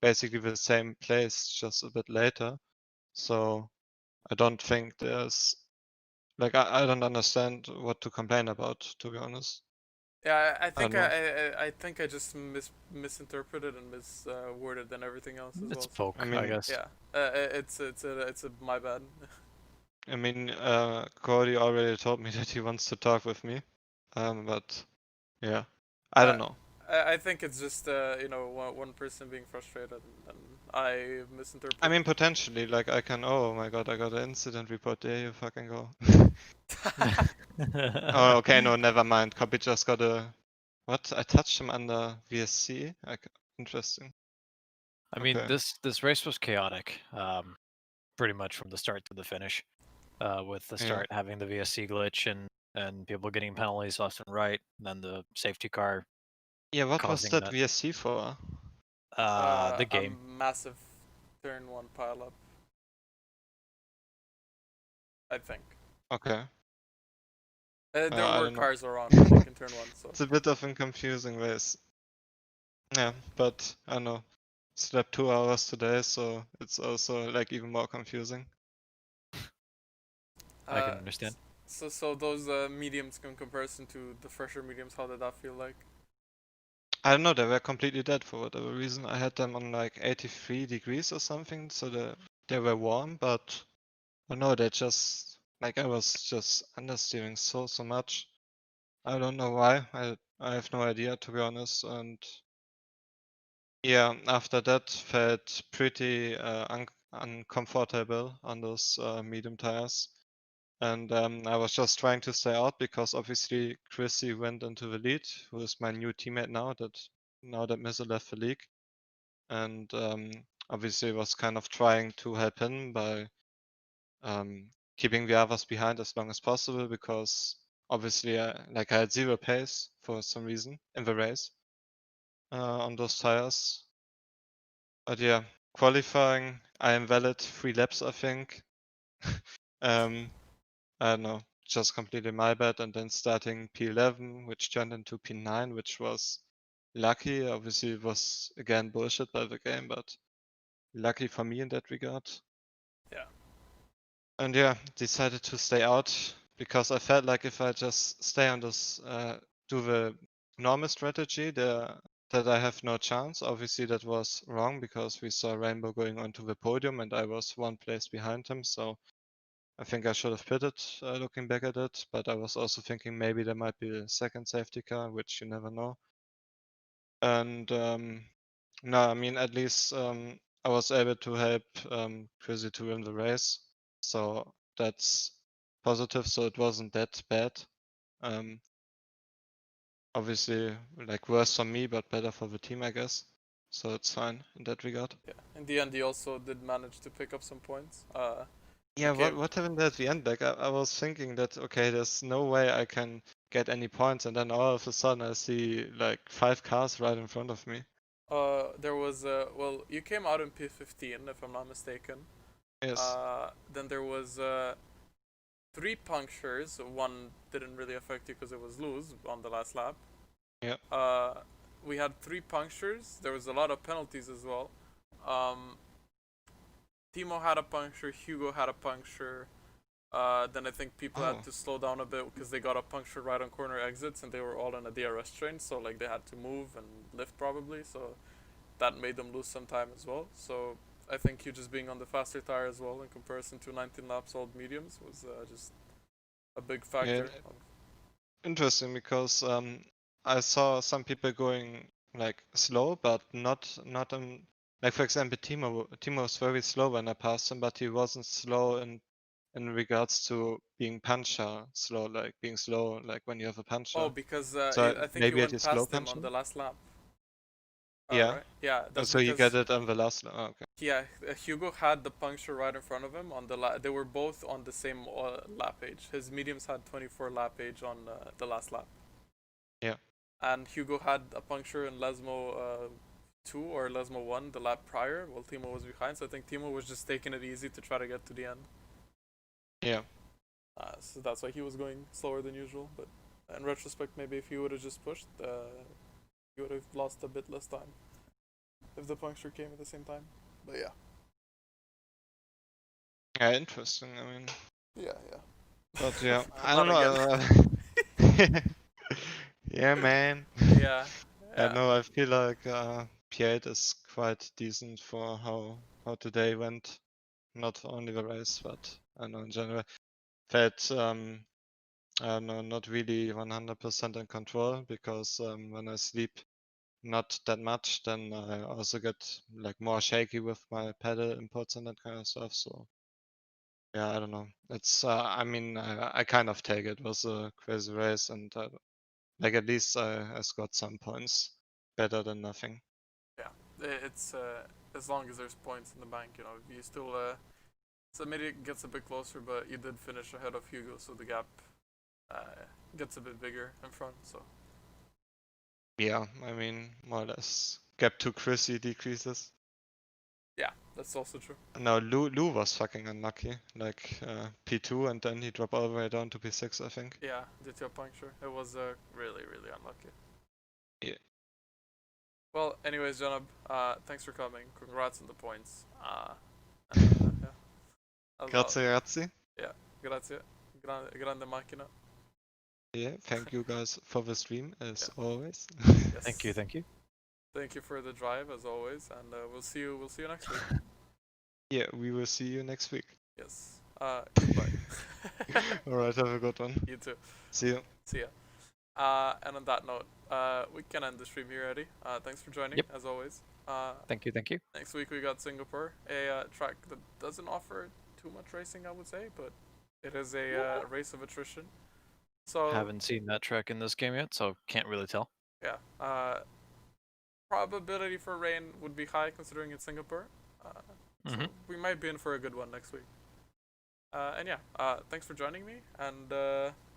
basically the same place, just a bit later. So I don't think there's like I don't understand what to complain about, to be honest. Yeah, I I think don't know. I think I just misinterpreted and misworded and everything else as It's well. So, poke, I I mean, guess. yeah, it's a my bad. Cody already told me that he wants to talk with me. But yeah, I don't know. I think it's just one person being frustrated and I I misinterpreted. mean, potentially, like I can. Oh my god, I got an incident report. There you fucking go. Oh, okay, no, never mind. Copy just got a. What? I touched him under VSC. Interesting. I mean, Okay. this race was chaotic, pretty much from the start to the finish. With the Yeah. start having the VSC glitch and people getting penalties left and right, and then the safety car Yeah. What was causing that that. VSC for? The A game. massive turn one pileup. I think. Okay. There I were don't know. cars around, I think, in turn one. So It's a bit of a confusing race. Yeah, but I don't know. Slept 2 hours today, so it's also like even more confusing. I can understand. So those mediums in comparison to the fresher mediums, how did that feel like? I don't know, they were completely dead for whatever reason. I had them on like 83 degrees or something, so they were warm, but I don't know, they just like I was just understeering so much. I don't know why. I have no idea, to be honest. And yeah, after that felt pretty uncomfortable on those medium tires. And I was just trying to stay out because obviously Chrissy went into the lead, who is my new teammate now that Missile left the league. And obviously was kind of trying to help him by keeping the others behind as long as possible because obviously I had zero pace for some reason in the race on those tires. But yeah, qualifying, I am valid 3 laps, I think. I don't know, just completely my bad. And then starting P11, which turned into P9, which was lucky. Obviously, it was again bullshit by the game, but lucky for me in that regard. Yeah. And yeah, decided to stay out because I felt like if I just stay on this, do the normal strategy, that I have no chance. Obviously, that was wrong because we saw Rainbow going onto the podium and I was 1 place behind him. So I think I should have pitted looking back at it. But I was also thinking maybe there might be a second safety car, which you never know. And no, I mean, at least I was able to help Chrissy to win the race. So that's positive. So it wasn't that bad. Obviously, like worse for me, but better for the team, I guess. So it's fine in that regard. Yeah. In the end, he also did manage to pick up some points. Yeah, Okay. what happened at the end? Like I was thinking that okay, there's no way I can get any points, and then all of a sudden I see like 5 cars right in front of me. There was well, you came out in P15 if I'm not mistaken. Yes. Then there was 3 punctures. One didn't really affect you because it was loose on the last lap. Yeah. We had 3 punctures. There was a lot of penalties as well. Timo had a puncture. Hugo had a puncture. Then I think people Oh. had to slow down a bit because they got a puncture right on corner exits and they were all in a DRS train, so like they had to move and lift probably, so that made them lose some time as well. So I think you just being on the faster tire as well in comparison to 19 laps old mediums was just a big Yeah. factor. Interesting because I saw some people going like slow, but not on Like for example, Timo was very slow when I passed him, but he wasn't slow in regards to being puncher slow, like being slow, like when you have a puncher. Oh, because So I think you maybe it went is slow past him on puncher. the last lap. Yeah. Right? Yeah, that's So you because get it on the last. Oh, okay. yeah, Hugo had the puncture right in front of him on the they were both on the same lap page. His mediums had 24 lap page on the last lap. Yeah. And Hugo had a puncture in Lesmo 2 or Lesmo 1 the lap prior while Timo was behind. So I think Timo was just taking it easy to try to get to the end. Yeah. So that's why he was going slower than usual. But in retrospect, maybe if he would have just pushed, he would have lost a bit less time if the puncture came at the same time. But yeah. Yeah, interesting. I mean, Yeah. but yeah, I Not don't know. Yeah, man. Yeah. I know. I feel like P8 is quite decent for how today went. Not only the race, but I know in general. That I don't know, not really 100% in control because when I sleep not that much, then I also get like more shaky with my pedal inputs and that kind of stuff. So yeah, I don't know. It's I mean I kind of take it. It was a crazy race, and like at least I scored some points, better than nothing. Yeah. It's as long as there's points in the bank, you know, you still so maybe it gets a bit closer, but you did finish ahead of Hugo, so the gap gets a bit bigger in front. So Yeah, I mean more or less. Gap to Chrissy decreases. yeah, that's also true. No, Lou was fucking unlucky. Like P2 and then he dropped all the way down to P6, I think. Yeah, DTO puncture. It was really unlucky. Yeah. Well, anyways, Janab, thanks for coming. Congrats on the points. Yeah. Grazie. Yeah, grazie. Grande macchina. Yeah, thank you guys for the stream as always. Yes. Thank you. Thank you for the drive as always, and we'll see you next week. Yeah, we will see you next week. Yes. Goodbye. Alright, have a good one. You too. See you. See ya. And on that note, we can end the stream here, Eddie. Thanks for joining, Yep. as always. Thank you. Next week we got Singapore, a track that doesn't offer too much racing, I would say, but it is a race of attrition. So Haven't seen that track in this game yet, so can't really tell. yeah, probability for rain would be high considering it's Singapore. So we might be in for a good one next week. And yeah, thanks for joining me, and